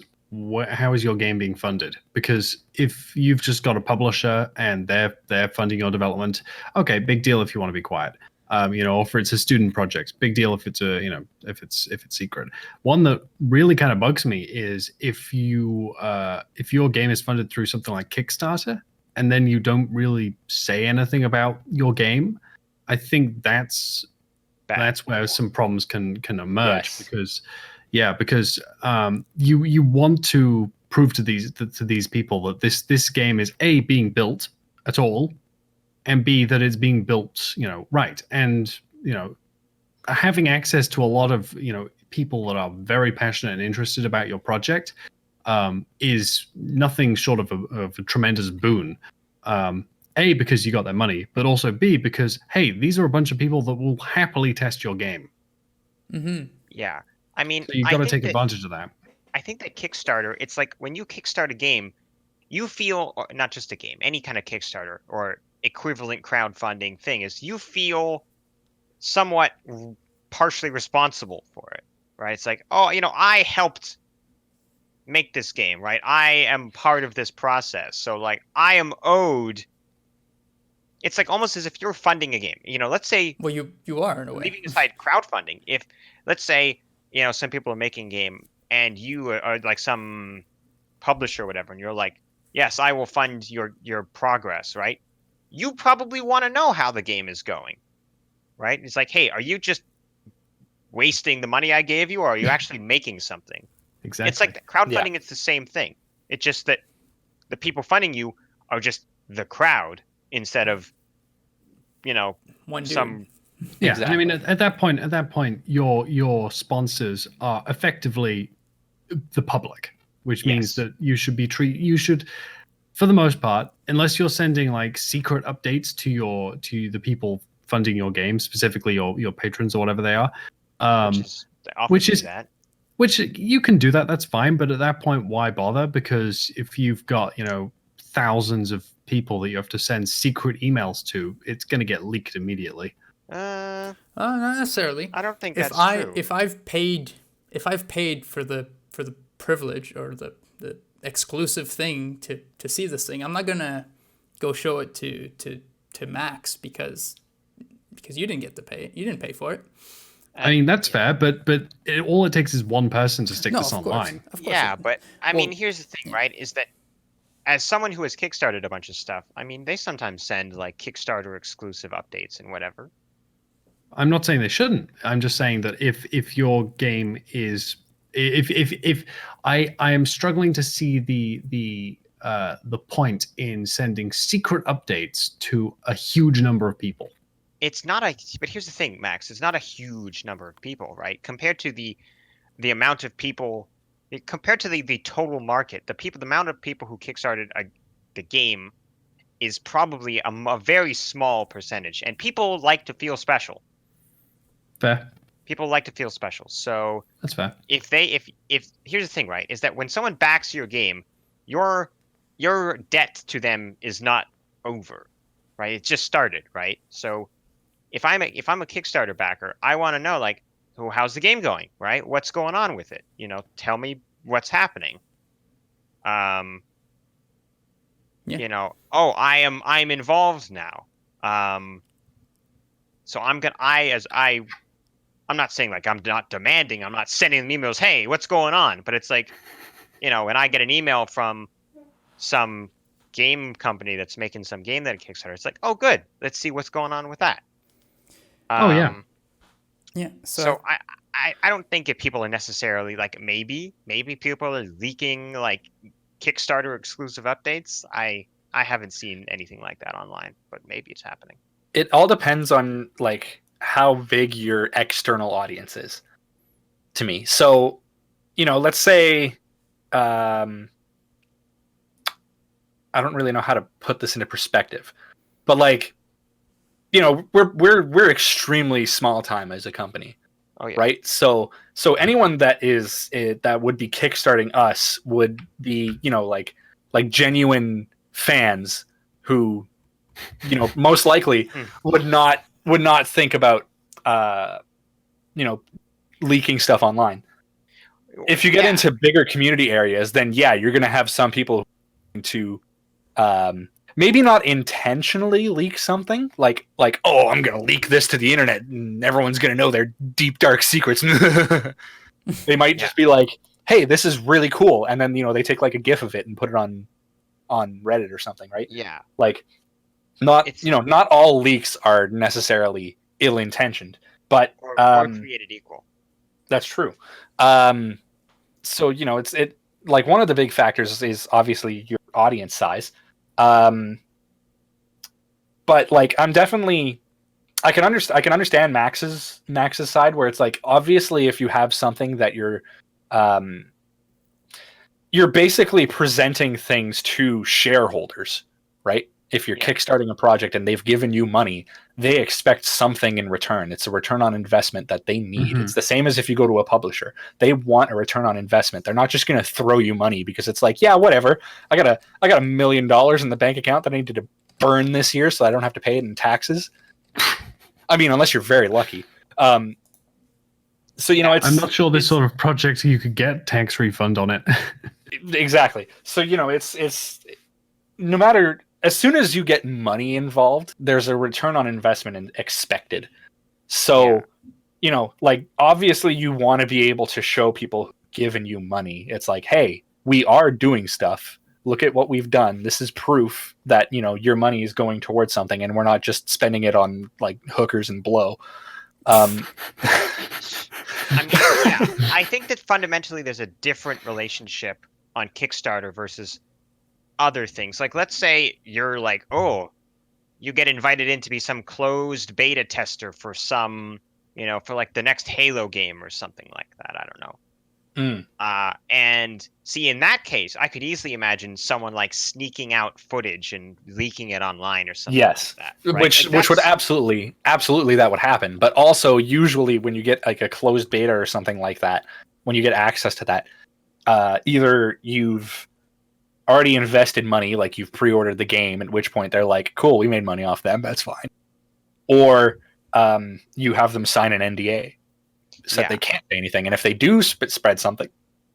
how is your game being funded? Because if you've just got a publisher and they're funding your development, okay, big deal if you want to be quiet. Or if it's a student project, big deal if it's if it's secret. One that really kind of bugs me is if your game is funded through something like Kickstarter and then you don't really say anything about your game. I think that's where some problems can emerge. Yes. because you want to prove to these people that this game is A, being built at all, and B, that it's being built right, and having access to a lot of people that are very passionate and interested about your project is nothing short of a tremendous boon. A, because you got their money, but also B, because hey, these are a bunch of people that will happily test your game. Yeah, I mean, so you've got to take advantage of that. I think that Kickstarter, it's like when you kickstart a game, you feel, or not just a game, any kind of Kickstarter or equivalent crowdfunding thing, is you feel somewhat partially responsible for it, right? It's like, oh, I helped make this game, right? I am part of this process. So like I am owed. It's like almost as if you're funding a game. Let's say, Well, you are in a way. leaving aside crowdfunding, if let's say, some people are making a game and you are like some publisher or whatever, and you're like, yes, I will fund your progress, right? You probably want to know how the game is going, right? It's like, hey, are you just wasting the money I gave you, or are you actually making something? Exactly. It's like crowdfunding. It's the same thing. It's just that the people funding you are just the crowd instead of, One dude. some. Yeah, Exactly. I mean, at that point, your sponsors are effectively the public, which means Yes. that you should, for the most part, unless you're sending like secret updates to the people funding your game, specifically your patrons or whatever they are, Which is they often which do is- that. which you can do that. That's fine, but at that point, why bother? Because if you've got thousands of people that you have to send secret emails to, it's going to get leaked immediately. Not necessarily. I don't think If that's I true. if I've paid for the privilege or the exclusive thing to see this thing, I'm not gonna go show it to Max because you didn't get to pay it. You didn't pay for it. I mean, that's fair, but all it takes is one person to stick No, this of course. online. Of course. Yeah, it- but I well, mean, here's the thing, right? Is that as someone who has kickstarted a bunch of stuff, I mean, they sometimes send like Kickstarter exclusive updates and whatever. I'm not saying they shouldn't. I'm just saying that if your game is if I am struggling to see the point in sending secret updates to a huge number of people. It's not but here's the thing, Max. It's not a huge number of people, right? Compared to the amount of people, compared to the total market, the amount of people who kickstarted the game is probably a very small percentage, and people like to feel special. Fair. People like to feel special. So That's fair. if here's the thing, right, is that when someone backs your game, your debt to them is not over, right? It just started, right? So if I'm a Kickstarter backer, I want to know like, well, how's the game going, right? What's going on with it? Tell me what's happening. Yeah. I'm involved now. So I'm not saying like I'm not demanding, I'm not sending them emails, hey, what's going on? But it's like, when I get an email from some game company that's making some game that a Kickstarter, it's like, oh, good, let's see what's going on with that. Oh, yeah. Yeah. So I don't think if people are necessarily like, maybe people are leaking like Kickstarter exclusive updates. I haven't seen anything like that online, but maybe it's happening. It all depends on like how big your external audience is to me. So, let's say I don't really know how to put this into perspective, but like, we're extremely small time as a company. Oh yeah. Right. So anyone that would be kickstarting us would be, like genuine fans who, most likely would not think about, leaking stuff online. If you get into bigger community areas, then yeah, you're going to have some people to, maybe not intentionally leak something like, oh, I'm going to leak this to the internet and everyone's going to know their deep, dark secrets. They might just be like, hey, this is really cool. And then, they take like a GIF of it and put it on Reddit or something, right? Yeah. Like not all leaks are necessarily ill-intentioned, but Or created equal. that's true. So, it's like one of the big factors is obviously your audience size. But like I can understand Max's side where it's like, obviously if you have something that you're basically presenting things to shareholders, right? If you're kickstarting a project and they've given you money, they expect something in return. It's a return on investment that they need. Mhm. It's the same as if you go to a publisher. They want a return on investment. They're not just going to throw you money because it's like, yeah, whatever. I got $1 million in the bank account that I need to burn this year so I don't have to pay it in taxes. I mean, unless you're very lucky. So, it's... I'm not sure this sort of project you could get tax refund on it. Exactly. So, it's no matter, as soon as you get money involved, there's a return on investment expected. So, like, obviously you want to be able to show people giving you money. It's like, hey, we are doing stuff. Look at what we've done. This is proof that, your money is going towards something and we're not just spending it on like hookers and blow. I think that fundamentally there's a different relationship on Kickstarter versus other things. Like, let's say you're like, oh, you get invited in to be some closed beta tester for some, for like the next Halo game or something like that. I don't know. And see, in that case, I could easily imagine someone like sneaking out footage and leaking it online or something like that. Right? Which would absolutely that would happen. But also, usually when you get like a closed beta or something like that, when you get access to that, either you've already invested money, like you've pre-ordered the game, at which point they're like, cool, we made money off them, that's fine. Or you have them sign an NDA. So they can't say anything, and if they do spread something,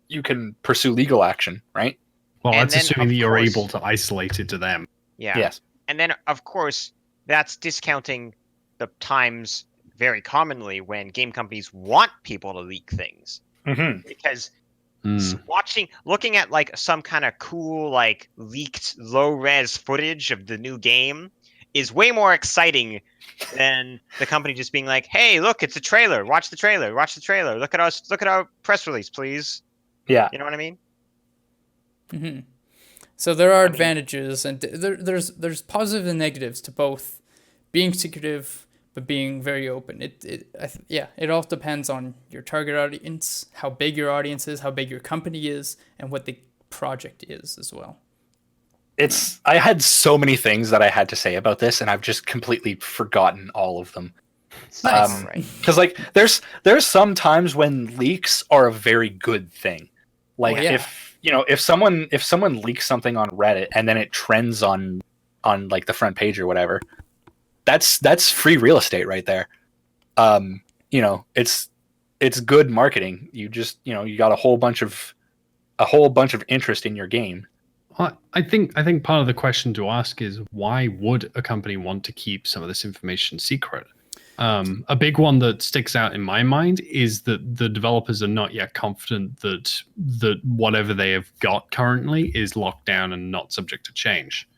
you can pursue legal action, right? Well, that's assuming that you're able to isolate it to them. Yeah. Yes. And then, of course, that's discounting the times very commonly when game companies want people to leak things, because looking at like some kind of cool like leaked low-res footage of the new game is way more exciting than the company just being like, hey, look, it's a trailer. Watch the trailer. Look at us. Look at our press release, please. Yeah. You know what I mean? Mm-hmm. So there are advantages, and there's positives and negatives to both being secretive but being very open. It all depends on your target audience, how big your audience is, how big your company is, and what the project is as well. I had so many things that I had to say about this, and I've just completely forgotten all of them. Nice. Because like there's some times when leaks are a very good thing. Like if someone leaks something on Reddit and then it trends on like the front page or whatever, that's free real estate right there. It's good marketing. You just you got a whole bunch of interest in your game. I think part of the question to ask is, why would a company want to keep some of this information secret? A big one that sticks out in my mind is that the developers are not yet confident that whatever they have got currently is locked down and not subject to change.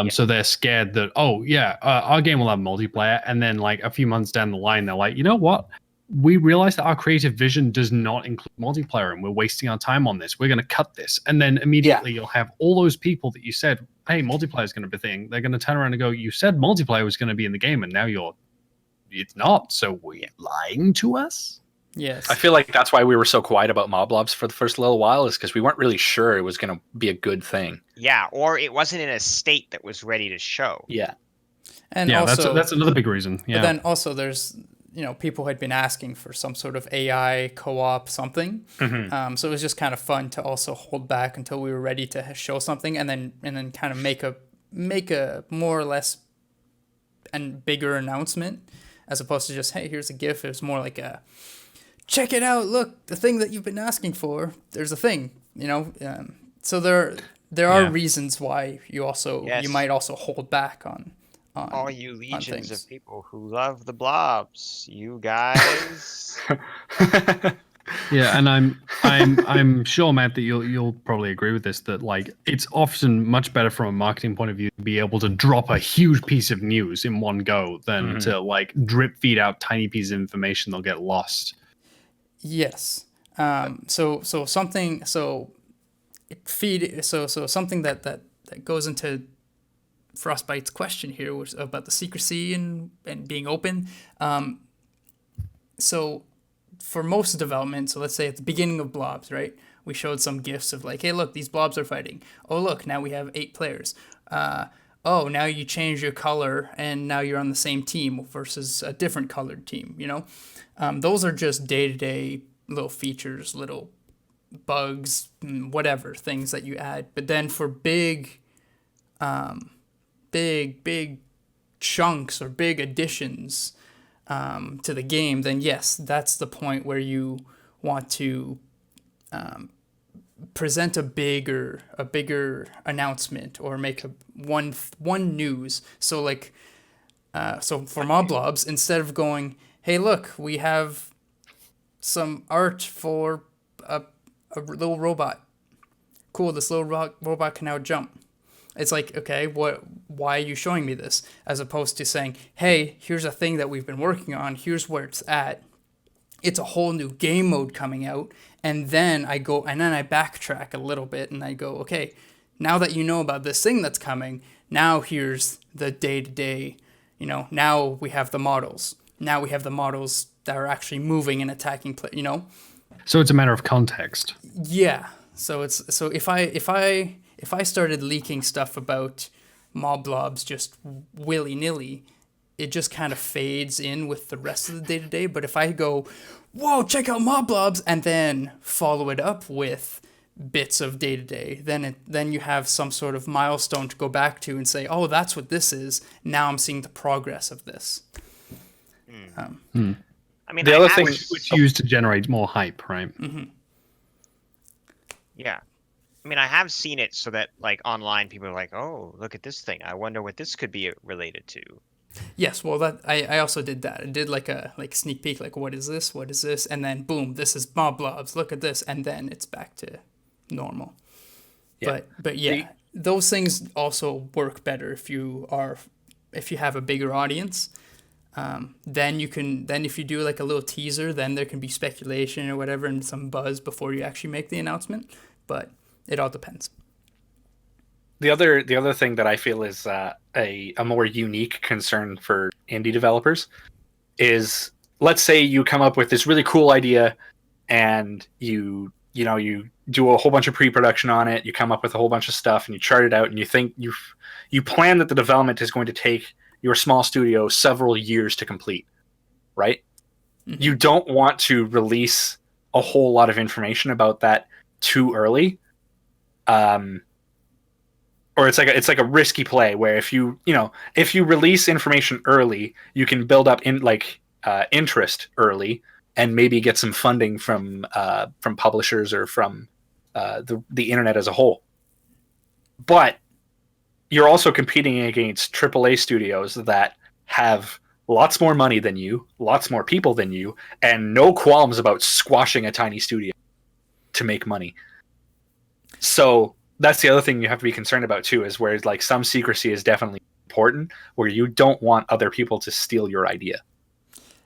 So they're scared that, our game will have multiplayer, and then like a few months down the line, they're like, you know what? We realize that our creative vision does not include multiplayer, and we're wasting our time on this. We're going to cut this. And then immediately you'll have all those people that you said, hey, multiplayer is going to be a thing. They're going to turn around and go, you said multiplayer was going to be in the game, and now it's not. So we're lying to us? Yes. I feel like that's why we were so quiet about Blobs for the first little while, is because we weren't really sure it was going to be a good thing. Yeah, or it wasn't in a state that was ready to show. Yeah. And also, that's another big reason. Yeah. But then also there's people had been asking for some sort of AI co-op something. So it was just kind of fun to also hold back until we were ready to show something, and then kind of make a more or less and bigger announcement, as opposed to just, hey, here's a GIF. It was more like a, check it out, look, the thing that you've been asking for. There's a thing, So there are reasons why you might also hold back on all you legions of people who love the Blobs, you guys. Yeah, and I'm sure, Matt, that you'll probably agree with this, that like it's often much better from a marketing point of view to be able to drop a huge piece of news in one go than to like drip feed out tiny pieces of information that'll get lost. Yes. So something that goes into Frostbite's question here was about the secrecy and being open. So for most development, so let's say at the beginning of Blobs, right? We showed some GIFs of like, hey, look, these blobs are fighting. Oh, look, now we have 8 players. Oh, now you change your color and now you're on the same team versus a different colored team, Those are just day-to-day little features, little bugs, whatever, things that you add. But then for big chunks or big additions to the game, then yes, that's the point where you want to present a bigger announcement or make one news. So like, so for Blobs, instead of going, hey, look, we have some art for a little robot. Cool, this little robot can now jump. It's like, okay, why are you showing me this? As opposed to saying, hey, here's a thing that we've been working on. Here's where it's at. It's a whole new game mode coming out. And then I backtrack a little bit and I go, okay, now that you know about this thing that's coming, now here's the day-to-day, now we have the models. Now we have the models that are actually moving and attacking, So it's a matter of context. Yeah. So if I started leaking stuff about Blobs just willy-nilly, it just kind of fades in with the rest of the day-to-day. But if I go, whoa, check out Blobs, and then follow it up with bits of day-to-day, then you have some sort of milestone to go back to and say, oh, that's what this is. Now I'm seeing the progress of this. I mean, the other thing which used to generate more hype, right? Mm-hmm. Yeah. I mean, I have seen it so that, like, online people are like, oh, look at this thing. I wonder what this could be related to. Yes, well, that I also did that. I did like a sneak peek, like, what is this? What is this? And then, boom, this is Blobs. Look at this. And then it's back to normal. Yeah. But yeah, those things also work better if you have a bigger audience. Then if you do like a little teaser, then there can be speculation or whatever and some buzz before you actually make the announcement. But it all depends. The other thing that I feel is a more unique concern for indie developers is, let's say you come up with this really cool idea and you do a whole bunch of pre-production on it, you come up with a whole bunch of stuff and you chart it out and you think you plan that the development is going to take your small studio several years to complete, right? Mm-hmm. You don't want to release a whole lot of information about that too early. Or it's like a risky play where if you release information early, you can build up interest early and maybe get some funding from publishers or from the internet as a whole. But you're also competing against AAA studios that have lots more money than you, lots more people than you, and no qualms about squashing a tiny studio to make money. So that's the other thing you have to be concerned about too, is where like some secrecy is definitely important, where you don't want other people to steal your idea.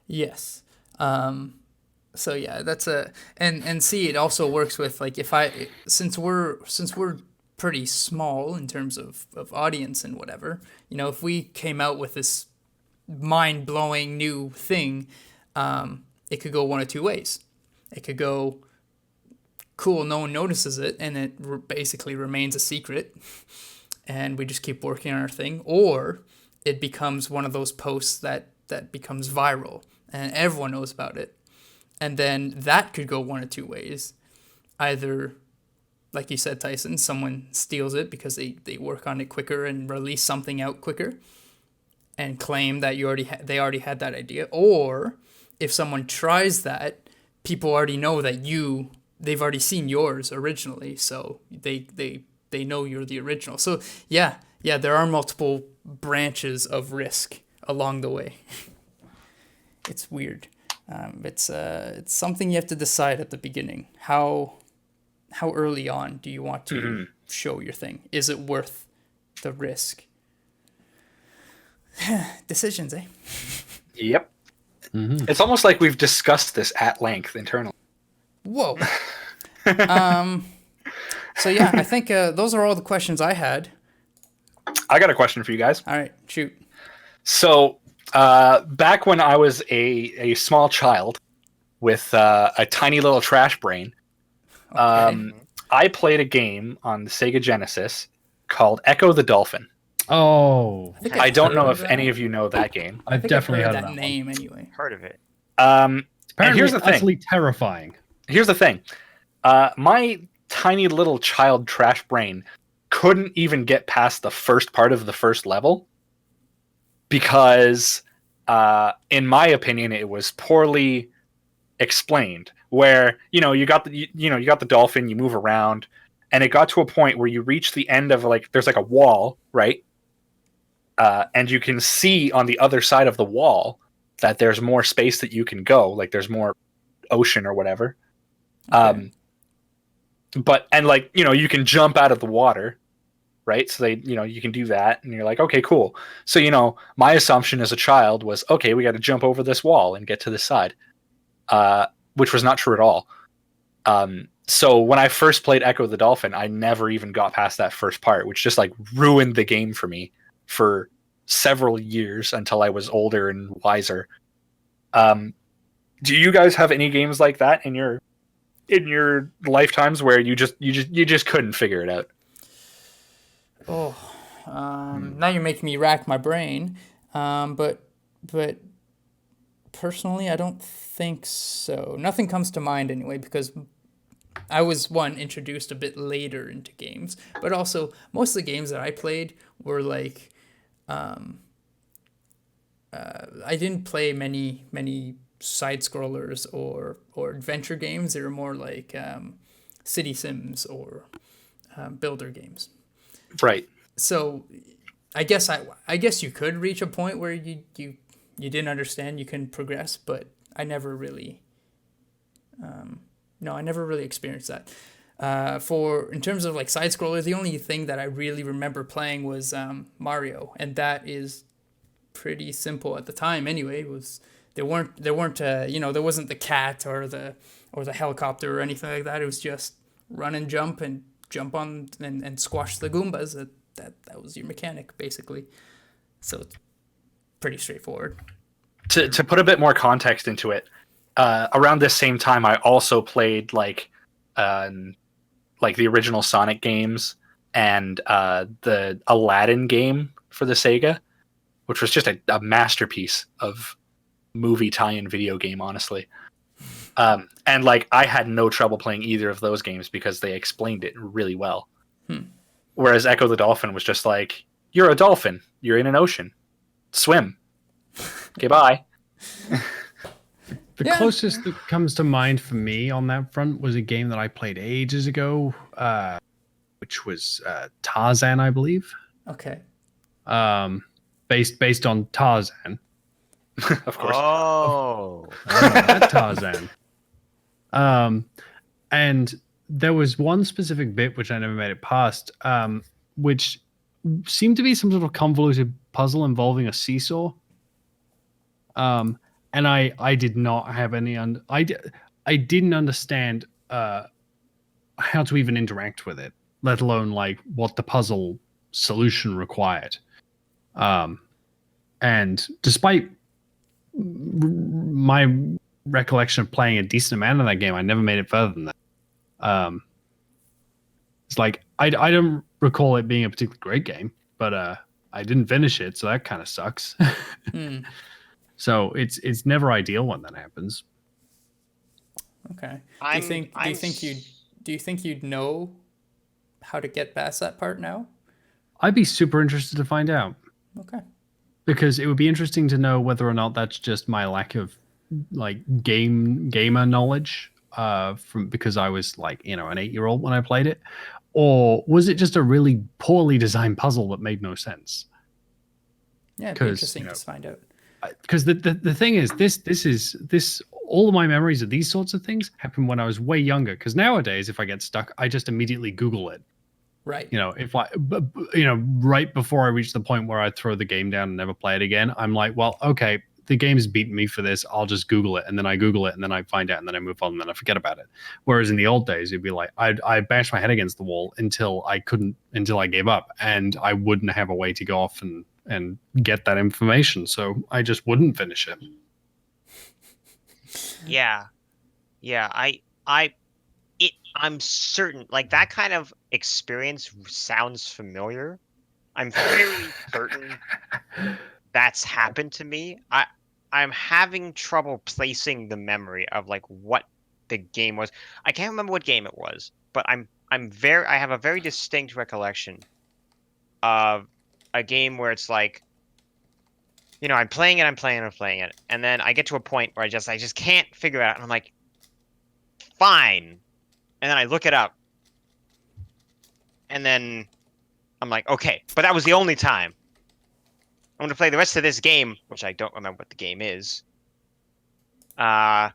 Yes. So yeah, that's and see, it also works with like since we're pretty small in terms of audience and whatever, if we came out with this mind-blowing new thing, it could go one of two ways. It could go, cool, no one notices it, and it basically remains a secret, and we just keep working on our thing, or it becomes one of those posts that becomes viral, and everyone knows about it, and then that could go one of two ways. Either, like you said, Tyson, someone steals it because they work on it quicker and release something out quicker, and claim that they already had that idea, or if someone tries that, people already know that they've already seen yours originally, so they know you're the original. So yeah, there are multiple branches of risk along the way. It's weird. It's something you have to decide at the beginning. How early on do you want to show your thing? Is it worth the risk? Decisions, eh? Yep. Mm-hmm. It's almost like we've discussed this at length internally. Whoa. So yeah, I think those are all the questions I had. I got a question for you guys. All right, shoot. So back when I was a small child with a tiny little trash brain, Okay. I played a game on the Sega Genesis called Echo the Dolphin. Oh, I don't know if any of you know that game. I've definitely heard that name anyway. Heard of it. And here's the thing. Utterly terrifying. Here's the thing. My tiny little child trash brain couldn't even get past the first part of the first level because, in my opinion, it was poorly explained. where you got the dolphin, you move around, and it got to a point where you reach the end of there's like a wall, right? And you can see on the other side of the wall that there's more space that you can go, like there's more ocean or whatever. Okay. You can jump out of the water, right? So you can do that, and you're like, okay, cool. So my assumption as a child was, okay, we got to jump over this wall and get to this side, which was not true at all. So when I first played Echo the Dolphin, I never even got past that first part, which just ruined the game for me for several years until I was older and wiser. Do you guys have any games like that in your lifetimes where you just couldn't figure it out? Now you're making me rack my brain. But personally, I don't think so. Nothing comes to mind anyway, because I was introduced a bit later into games, but also most of the games that I played were I didn't play many side scrollers or adventure games. They were more like city sims or builder games. Right. So I guess you could reach a point where you didn't understand, you can progress, but I never really experienced that. In terms of side scrollers, the only thing that I really remember playing was Mario, and that is pretty simple at the time anyway. There wasn't the cat or the helicopter or anything like that. It was just run and jump on and squash the Goombas. That was your mechanic basically. So it's pretty straightforward. To put a bit more context into it, around this same time, I also played the original Sonic games and the Aladdin game for the Sega, which was just a masterpiece of movie tie-in video game, honestly. And I had no trouble playing either of those games because they explained it really well. Whereas Echo the Dolphin was just you're a dolphin, you're in an ocean, swim. Okay, bye. The closest that comes to mind for me on that front was a game that I played ages ago, which was Tarzan, I believe. Okay. Based on Tarzan. Of course. Oh. That Tarzan. And there was one specific bit which I never made it past, which seemed to be some sort of convoluted puzzle involving a seesaw. And I did not have any I didn't understand how to even interact with it, let alone what the puzzle solution required. And despite my recollection of playing a decent amount of that game, I never made it further than that. It's I don't recall it being a particularly great game, but I didn't finish it, so that kind of sucks. So it's never ideal when that happens. Okay. Do you think you'd know how to get past that part now? I'd be super interested to find out. Okay. Because it would be interesting to know whether or not that's just my lack of gamer knowledge because I was an 8-year-old when I played it, or was it just a really poorly designed puzzle that made no sense? Yeah, it'd be interesting to find out. Because the thing is, this all of my memories of these sorts of things happened when I was way younger. Because nowadays, if I get stuck, I just immediately Google it. Right. If right before I reach the point where I throw the game down and never play it again, I'm like, well, okay, the game's beaten me for this. I'll just Google it, and then I Google it, and then I find out, and then I move on, and then I forget about it. Whereas in the old days, it'd be I bash my head against the wall until I gave up, and I wouldn't have a way to go off and get that information, so I just wouldn't finish it. Yeah. I'm certain that kind of experience sounds familiar. I'm fairly certain that's happened to me. I'm having trouble placing the memory of what the game was. I can't remember what game it was, but I have a very distinct recollection of a game where it's I'm playing it, and then I get to a point where I just can't figure it out, and I'm like, fine. And then I look it up. And then I'm like, okay, but that was the only time. I'm going to play the rest of this game, which I don't remember what the game is. And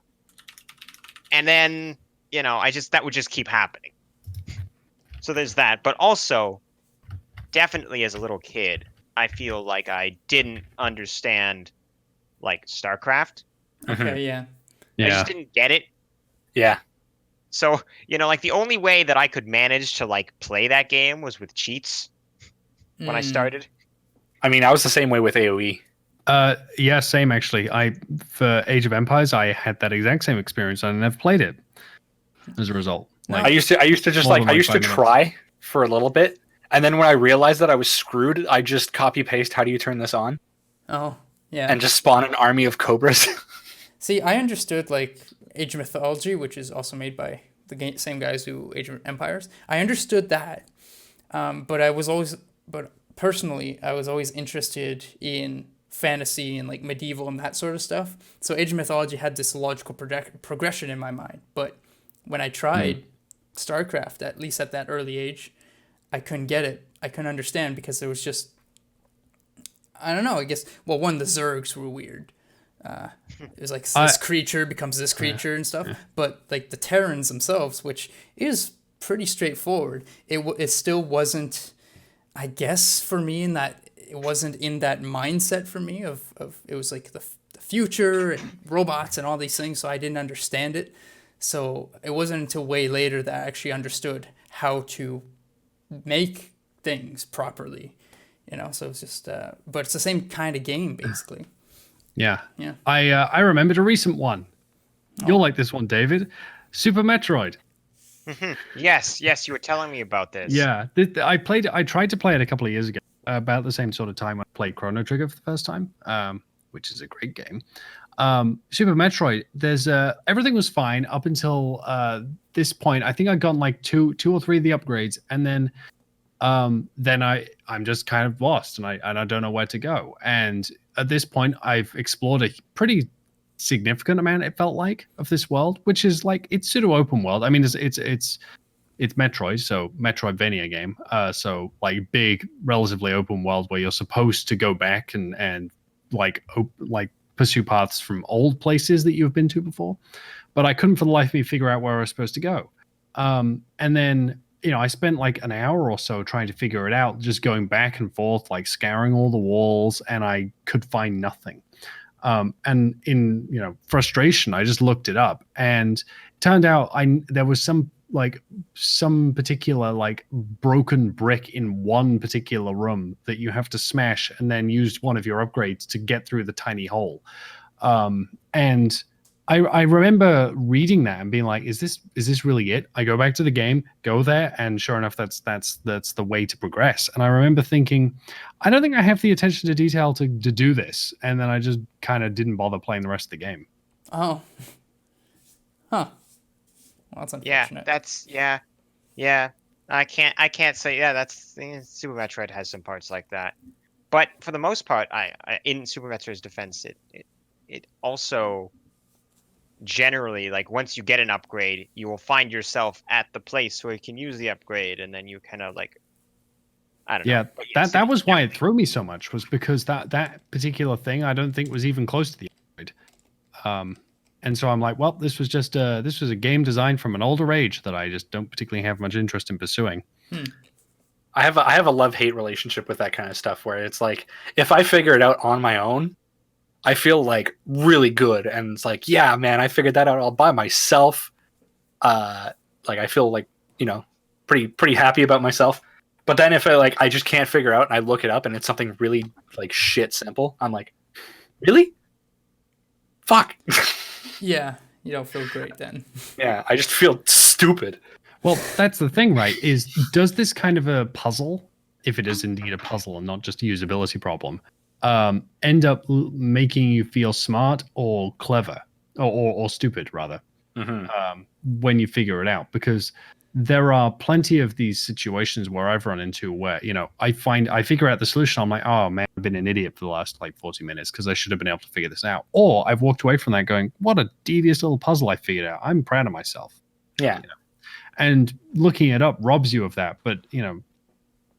then, that would just keep happening. So there's that. But also, definitely as a little kid, I feel like I didn't understand, like, StarCraft. Okay, yeah. I just didn't get it. Yeah. So, like, the only way that I could manage to, like, play that game was with cheats when I started. I mean, I was the same way with AoE. Yeah, same actually. For Age of Empires, I had that exact same experience. I never played it as a result. No. I used to try for a little bit, and then when I realized that I was screwed, I just copy paste. How do you turn this on? Oh, yeah. And just spawn an army of cobras. See, I understood like Age of Mythology, which is also made by the same guys who Age of Empires. I understood that, but personally, I was always interested in fantasy and like medieval and that sort of stuff. So Age of Mythology had this logical progression in my mind. But when I tried StarCraft, at least at that early age, I couldn't get it. I couldn't understand because there was just, I don't know, I guess, well, one, the Zergs were weird. It was like this creature becomes this creature and stuff. But like the Terrans themselves, which is pretty straightforward, it still wasn't, I guess, for me in that, it wasn't in that mindset for me of it was like the future and robots and all these things, so I didn't understand it. So it wasn't until way later that I actually understood how to make things properly, so it's just but it's the same kind of game basically. Yeah. I remembered a recent one. You'll like this one, David. Super Metroid. Yes, you were telling me about this. Yeah, I tried to play it a couple of years ago, about the same sort of time when I played Chrono Trigger for the first time, which is a great game. Super Metroid, there's everything was fine up until this point. I think I'd gotten like two or three of the upgrades, and then I'm just kind of lost, and I don't know where to go. And at this point, I've explored a pretty significant amount, it felt like, of this world, which is like, it's pseudo open world. I mean, it's Metroid, so Metroidvania game. So like big, relatively open world where you're supposed to go back and like pursue paths from old places that you've been to before. But I couldn't for the life of me figure out where I was supposed to go. And then, I spent like an hour or so trying to figure it out, just going back and forth, like scouring all the walls, and I could find nothing. And in frustration, I just looked it up, and it turned out there was some particular like broken brick in one particular room that you have to smash and then use one of your upgrades to get through the tiny hole. And I remember reading that and being like, is this really it? I go back to the game, go there, and sure enough, that's the way to progress. And I remember thinking, I don't think I have the attention to detail to do this. And then I just kind of didn't bother playing the rest of the game. Oh. Huh. Well, that's unfortunate. Yeah. I can't say, Super Metroid has some parts like that. But for the most part, I in Super Metroid's defense, it also generally, like, once you get an upgrade, you will find yourself at the place where you can use the upgrade, and then you kind of like, I don't know. Yeah, that was why it threw me so much, was because that particular thing I don't think was even close to the upgrade. And so I'm like, well, this was a game design from an older age that I just don't particularly have much interest in pursuing. I have a love-hate relationship with that kind of stuff, where it's like, if I figure it out on my own, I feel like really good, and it's like, yeah, man, I figured that out all by myself. Like, I feel like, pretty happy about myself. But then if I just can't figure out, and I look it up and it's something really like shit simple, I'm like, really? Fuck. Yeah, you don't feel great then. Yeah, I just feel stupid. Well, that's the thing, right? Is does this kind of a puzzle, if it is indeed a puzzle and not just a usability problem, end up making you feel smart or clever or stupid rather, when you figure it out? Because there are plenty of these situations where I've run into where, I figure out the solution. I'm like, oh man, I've been an idiot for the last 40 minutes because I should have been able to figure this out. Or I've walked away from that going, what a devious little puzzle I figured out. I'm proud of myself. Yeah. And looking it up robs you of that. But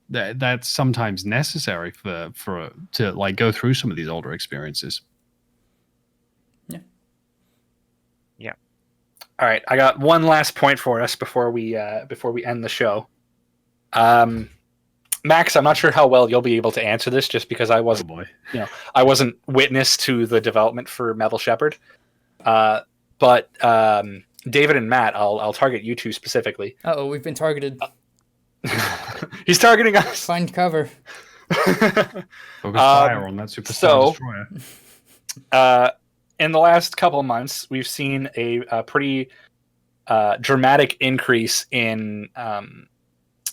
that's sometimes necessary to like go through some of these older experiences. Yeah. Yeah. All right, I got one last point for us before we end the show. Max, I'm not sure how well you'll be able to answer this, just because I wasn't, I wasn't witness to the development for Metal Shepherd. But David and Matt, I'll target you two specifically. We've been targeted. He's targeting us. Find cover. Focus fire on that superstar destroyer. In the last couple of months, we've seen a pretty dramatic increase in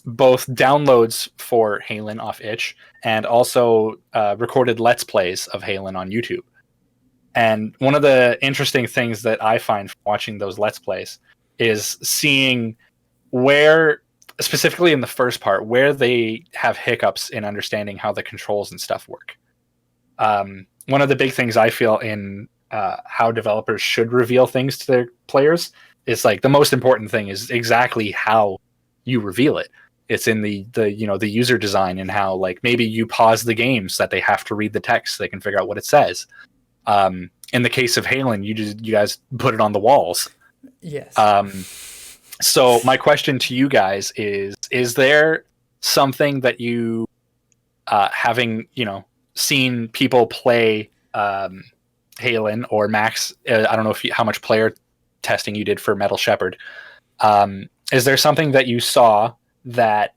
both downloads for Halen off itch and also recorded Let's Plays of Halen on YouTube. And one of the interesting things that I find from watching those Let's Plays is seeing where, specifically in the first part, where they have hiccups in understanding how the controls and stuff work. One of the big things I feel in how developers should reveal things to their players is like the most important thing is exactly how you reveal it. It's in the user design and how like maybe you pause the game so that they have to read the text so they can figure out what it says. In the case of Halen, you guys put it on the walls. Yes. So my question to you guys is there something that you, having, seen people play Halen or Max, I don't know how much player testing you did for Metal Shepherd. Is there something that you saw that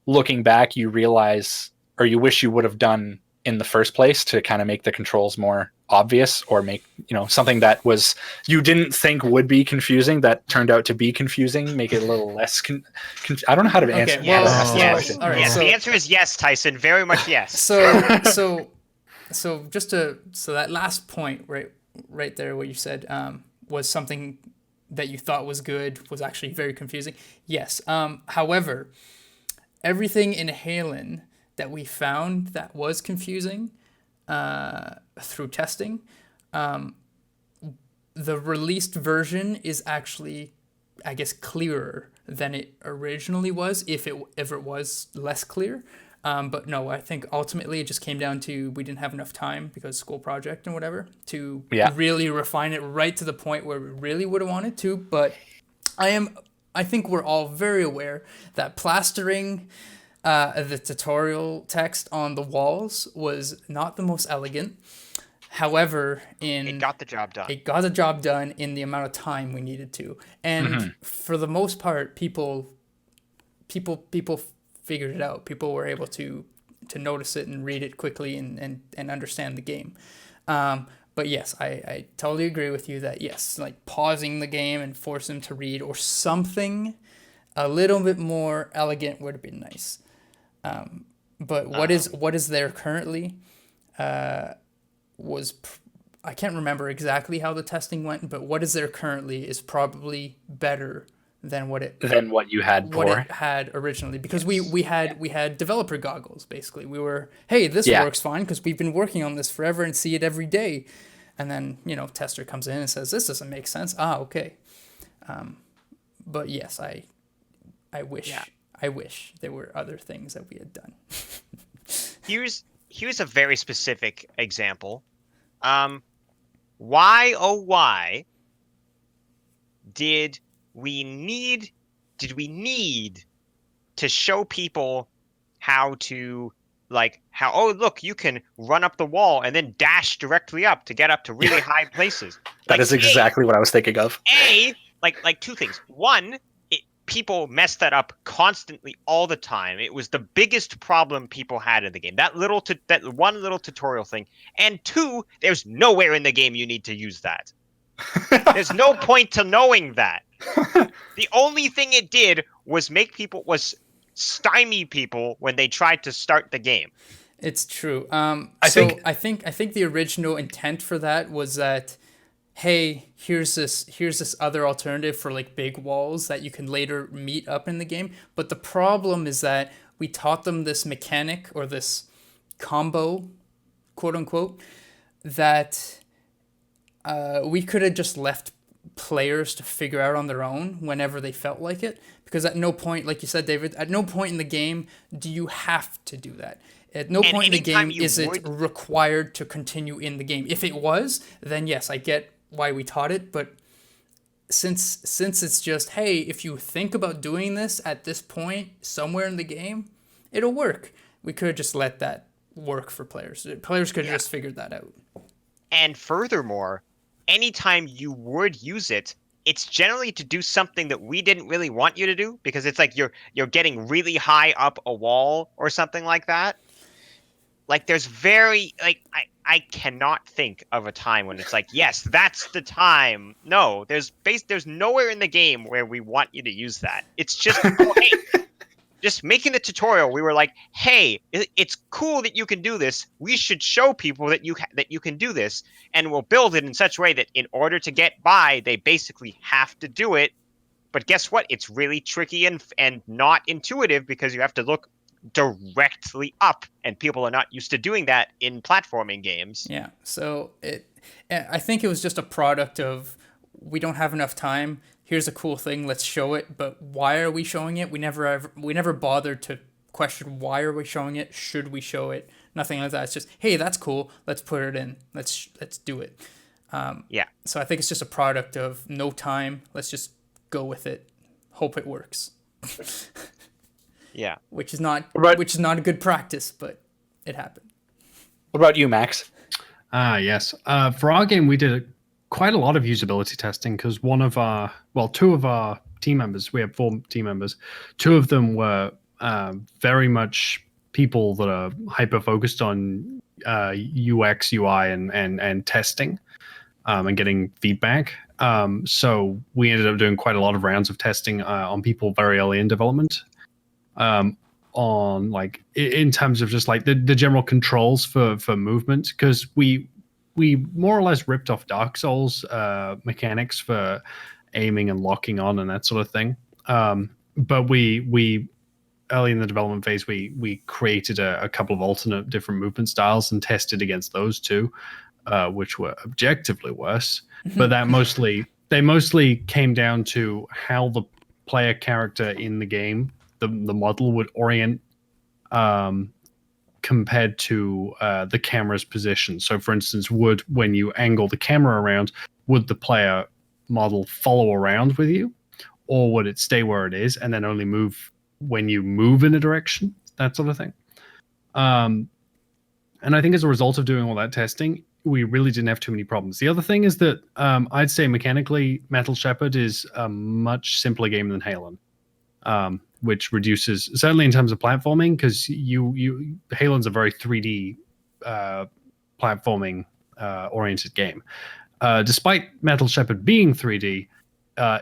looking back you realize or you wish you would have done in the first place to kind of make the controls more obvious, or make something that was you didn't think would be confusing that turned out to be confusing, make it a little less I don't know how to answer. Okay, yes. All right, yes. so, the answer is yes, Tyson. Very much yes. So that last point right there, what you said was something that you thought was good was actually very confusing. Yes. However, everything in Halen that we found that was confusing through testing, the released version is actually, I guess, clearer than it originally was, if it was less clear. But no, I think ultimately it just came down to we didn't have enough time because school project and whatever to really refine it right to the point where we really would have wanted to. But I think we're all very aware that plastering the tutorial text on the walls was not the most elegant. However, it got the job done. It got the job done in the amount of time we needed to, and for the most part, people figured it out. People were able to notice it and read it quickly and understand the game. But yes, I totally agree with you that yes, like pausing the game and force them to read or something a little bit more elegant would have been nice. But what is there currently was I can't remember exactly how the testing went, but what is there currently is probably better than what you had before. What it had originally, because we had developer goggles basically. We were, hey, this works fine because we've been working on this forever and see it every day, and then tester comes in and says this doesn't make sense. Okay, but yes, I wish there were other things that we had done. Here's a very specific example. Why did we need to show people how to look, you can run up the wall and then dash directly up to get up to really high places. That is exactly what I was thinking of. Like two things. One, people messed that up constantly all the time. It was the biggest problem people had in the game. That one little tutorial thing. And two, there's nowhere in the game you need to use that. There's no point to knowing that. The only thing it did was stymie people when they tried to start the game. It's true. I think the original intent for that was that, hey, here's this other alternative for like big walls that you can later meet up in the game. But the problem is that we taught them this mechanic or this combo, quote unquote, that we could have just left players to figure out on their own whenever they felt like it. Because at no point, like you said, David, at no point in the game do you have to do that. At no And point in the anytime game you is it would- required to continue in the game. If it was, then yes, I get why we taught it. But since it's just, hey, if you think about doing this at this point somewhere in the game, it'll work. We could have just let that work for players. Players could have just figured that out. And furthermore, anytime you would use it, it's generally to do something that we didn't really want you to do, because it's like you're getting really high up a wall or something like that. Like there's I cannot think of a time when it's like, yes, that's the time. No, there's nowhere in the game where we want you to use that. It's just oh, hey, just making the tutorial. We were like, hey, it's cool that you can do this. We should show people that you can do this, and we'll build it in such a way that in order to get by, they basically have to do it. But guess what? It's really tricky and not intuitive, because you have to look directly up, and people are not used to doing that in platforming games. Yeah. So I think it was just a product of, we don't have enough time. Here's a cool thing, let's show it. But why are we showing it? We never bothered to question, why are we showing it? Should we show it? Nothing like that. It's just, hey, that's cool. Let's put it in. Let's do it. Yeah. So I think it's just a product of no time. Let's just go with it. Hope it works. Yeah. Which is not Right. which is not a good practice, but it happened. What about you, Max? Yes. For our game, we did quite a lot of usability testing, because two of our team members, we have 4 team members, 2 of them were very much people that are hyper focused on UX, UI, and testing, and getting feedback. So we ended up doing quite a lot of rounds of testing on people very early in development. On like in terms of just like the general controls for movement, because we more or less ripped off Dark Souls mechanics for aiming and locking on and that sort of thing. But we early in the development phase, we created a couple of alternate different movement styles and tested against those too, which were objectively worse. But they mostly came down to how the player character in the game, the model, would orient compared to the camera's position. So for instance, when you angle the camera around, would the player model follow around with you, or would it stay where it is and then only move when you move in a direction, that sort of thing. And I think as a result of doing all that testing, we really didn't have too many problems. The other thing is that I'd say mechanically, Metal Shepherd is a much simpler game than Halen, which reduces, certainly in terms of platforming, because Halen's a very 3D platforming oriented game. Despite Metal Shepherd being 3D,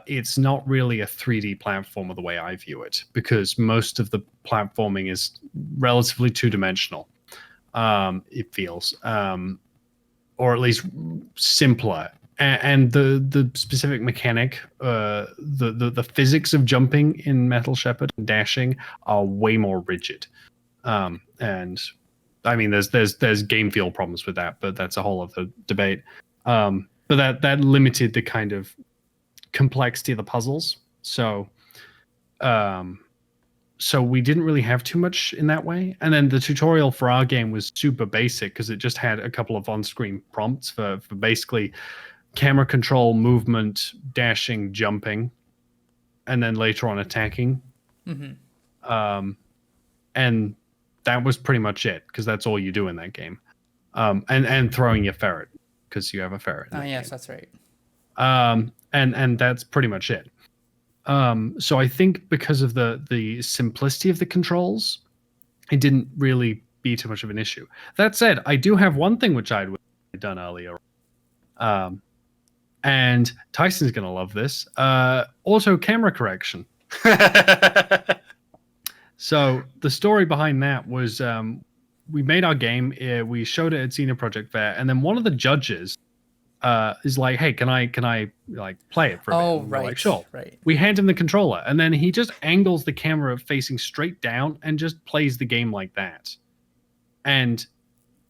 it's not really a 3D platformer the way I view it, because most of the platforming is relatively two-dimensional. It feels, or at least simpler. And the specific mechanic, the physics of jumping in Metal Shepherd and dashing are way more rigid. And I mean, there's game feel problems with that, but that's a whole other debate. But that limited the kind of complexity of the puzzles. So we didn't really have too much in that way. And then the tutorial for our game was super basic, because it just had a couple of on-screen prompts for basically camera control, movement, dashing, jumping, and then later on attacking. Mm-hmm. And that was pretty much it, because that's all you do in that game. And throwing your ferret, because you have a ferret. Oh, yes, that's right. And that's pretty much it. So I think because of the simplicity of the controls, it didn't really be too much of an issue. That said, I do have one thing which I'd done earlier. And Tyson's going to love this. Auto camera correction. So the story behind that was we made our game. We showed it at Senior Project Fair, and then one of the judges is like, "Hey, can I like play it for a bit?" Oh, And we're right. like, sure. Right. We hand him the controller, and then he just angles the camera facing straight down and just plays the game like that. And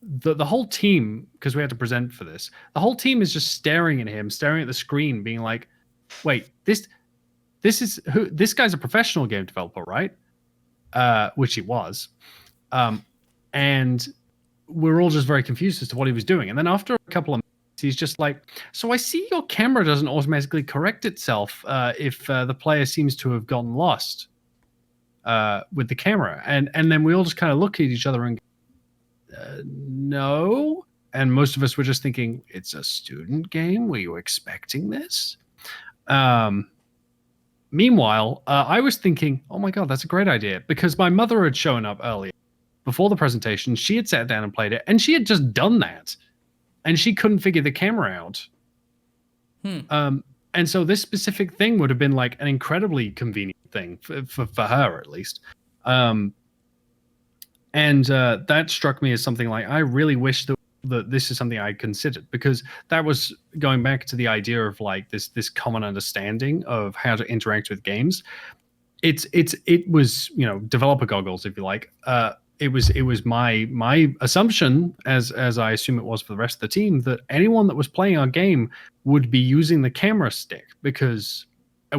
the whole team, because we had to present for this, the whole team is just staring at him, staring at the screen, being like, "Wait, this is who? This guy's a professional game developer, right?" Which he was, and we're all just very confused as to what he was doing. And then after a couple of minutes, he's just like, "So I see your camera doesn't automatically correct itself if the player seems to have gotten lost with the camera." And then we all just kind of look at each other and no. And most of us were just thinking, it's a student game. Were you expecting this? Meanwhile, I was thinking, oh my God, that's a great idea. Because my mother had shown up earlier before the presentation. She had sat down and played it. And she had just done that. And she couldn't figure the camera out. And so this specific thing would have been like an incredibly convenient thing for her, at least. And that struck me as something like, I really wish that this is something I considered, because that was going back to the idea of like this common understanding of how to interact with games. It was, you know, developer goggles, if you like. It was my assumption, as I assume it was for the rest of the team, that anyone that was playing our game would be using the camera stick, because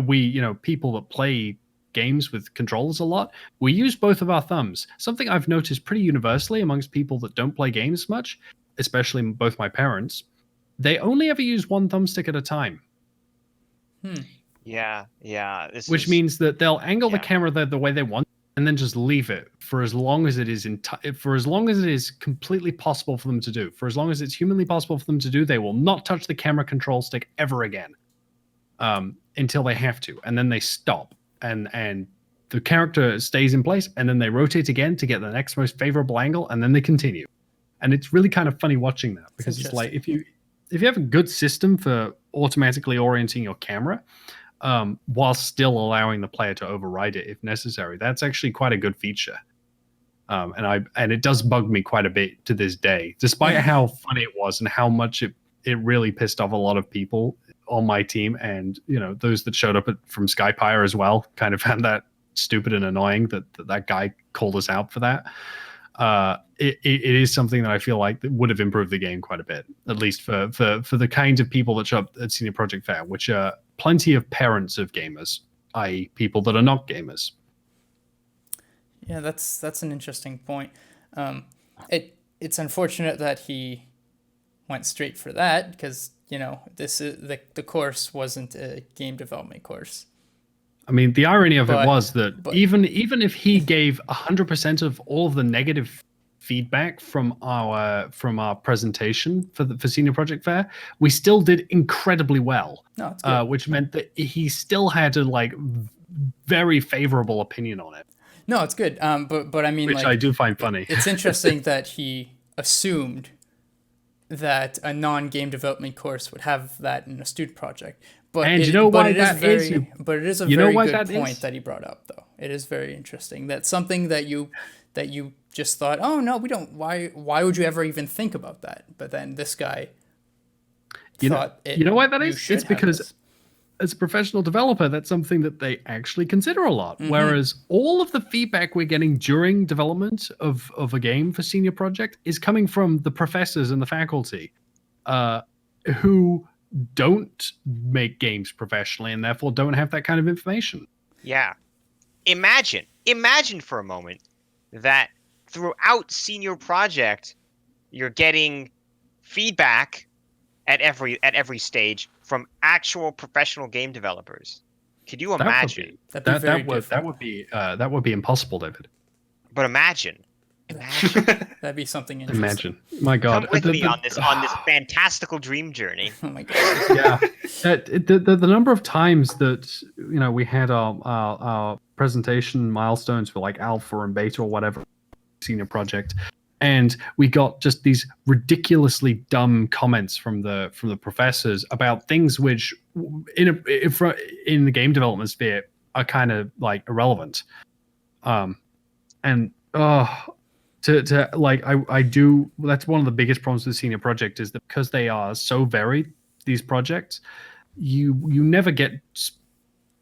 we, you know, people that play games with controllers a lot, we use both of our thumbs. Something I've noticed pretty universally amongst people that don't play games much, especially both my parents, they only ever use one thumbstick at a time. Yeah. Which means that they'll angle the camera the way they want, and then just leave it for as long as it is for as long as it is completely possible for them to do. For as long as it's humanly possible for them to do, they will not touch the camera control stick ever again, until they have to, and then they stop. And the character stays in place, and then they rotate again to get the next most favorable angle, and then they continue. And it's really kind of funny watching that, because it's like if you have a good system for automatically orienting your camera, while still allowing the player to override it if necessary, that's actually quite a good feature. And it does bug me quite a bit to this day, despite how funny it was and how much it really pissed off a lot of people on my team, and you know, those that showed up from SkyPyre as well kind of found that stupid and annoying that guy called us out for that. It is something that I feel like that would have improved the game quite a bit, at least for the kinds of people that show up at Senior Project Fair, which are plenty of parents of gamers, i.e. people that are not gamers. Yeah, that's an interesting point. It's unfortunate that he went straight for that, because, you know, this is the course wasn't a game development course. I mean, the irony of it was that even if he gave 100% of all of the negative feedback from our presentation for Senior Project Fair, we still did incredibly well. No, it's good. Which meant that he still had a like very favorable opinion on it. No, it's good. But I mean, which like, I do find funny. It's interesting that he assumed that a non-game development course would have that in a student project. But and you know why that is? But it is a very good point that he brought up, though. It is very interesting. That's something that you just thought, oh no, we don't. Why would you ever even think about that? But then this guy thought it. You know why that is? It's because as a professional developer, that's something that they actually consider a lot. Mm-hmm. Whereas all of the feedback we're getting during development of a game for Senior Project is coming from the professors and the faculty, who don't make games professionally and therefore don't have that kind of information. Yeah. Imagine for a moment that throughout Senior Project, you're getting feedback at every stage from actual professional game developers. Could you imagine? That would be impossible, David. But imagine. That'd be something interesting. Imagine. My God. Come with me on this fantastical dream journey. Oh my God. Yeah. The number of times that, you know, we had our presentation milestones for like alpha and beta or whatever Senior Project, and we got just these ridiculously dumb comments from the professors about things which in the game development sphere are kind of like irrelevant. To like I do, that's one of the biggest problems with the Senior Project, is that because they are so varied, these projects, you never get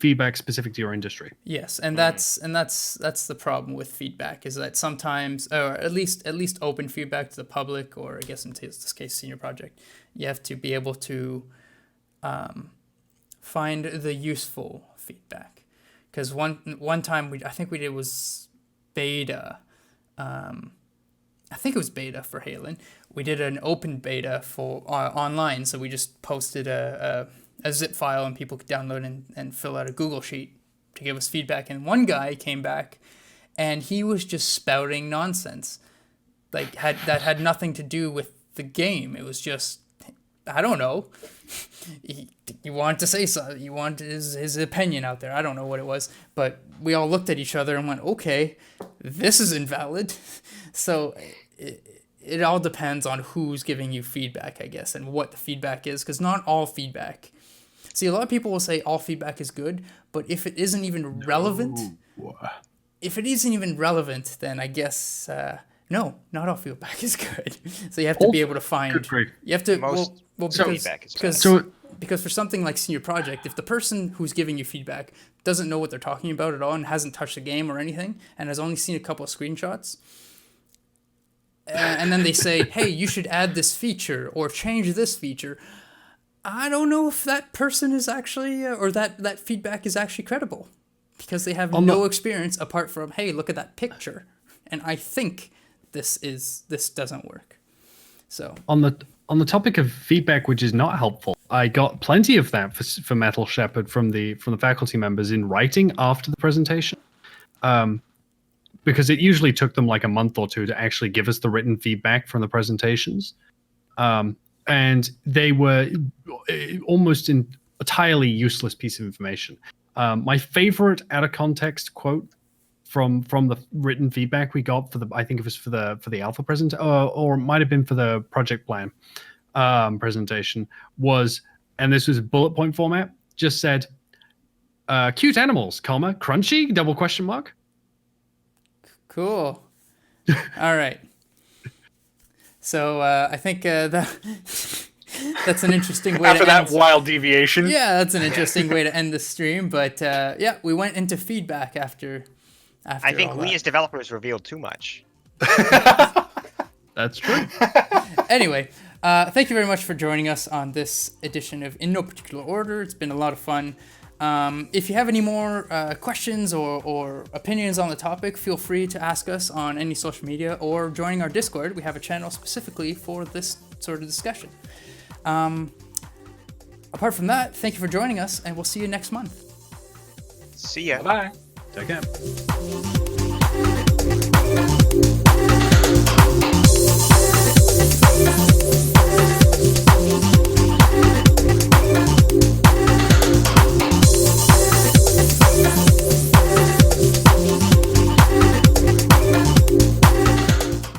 feedback specific to your industry. Yes, and that's the problem with feedback, is that sometimes, or at least open feedback to the public, or I guess in this case senior project, you have to be able to find the useful feedback. Because one time I think we did was beta. I think it was beta for Halen. We did an open beta for online, so we just posted a zip file and people could download and fill out a Google Sheet to give us feedback. And one guy came back and he was just spouting nonsense, like that had nothing to do with the game. It was just, I don't know. He wanted to say something. He wanted his opinion out there. I don't know what it was, but we all looked at each other and went, okay, this is invalid. So it all depends on who's giving you feedback, I guess, and what the feedback is, because not all feedback. See, a lot of people will say all feedback is good, but if it isn't even relevant, then I guess no, not all feedback is good. So you have to be able to find. You have to feedback is because for something like senior project, if the person who's giving you feedback doesn't know what they're talking about at all and hasn't touched the game or anything and has only seen a couple of screenshots, and then they say, hey, you should add this feature or change this feature, I don't know if that person is actually, or that feedback is actually credible, because they have no experience apart from, hey, look at that picture, and I think this doesn't work. So on the topic of feedback, which is not helpful, I got plenty of that for Metal Shepherd from the faculty members in writing after the presentation. Because it usually took them like a month or two to actually give us the written feedback from the presentations. And they were almost an entirely useless piece of information. My favorite out of context quote from the written feedback we got I think it was for the alpha presentation, or it might have been for the project plan presentation, was, and this was bullet point format, just said, cute animals, comma, crunchy, double question mark. Cool. All right. So I think that's an interesting way after to end that wild deviation. Yeah, that's an interesting way to end the stream. But yeah, we went into feedback after I think we as developers revealed too much. That's true. Anyway, thank you very much for joining us on this edition of In No Particular Order. It's been a lot of fun. If you have any more questions or opinions on the topic, feel free to ask us on any social media or joining our Discord. We have a channel specifically for this sort of discussion. Apart from that, thank you for joining us, and we'll see you next month. See ya. Bye. Take care.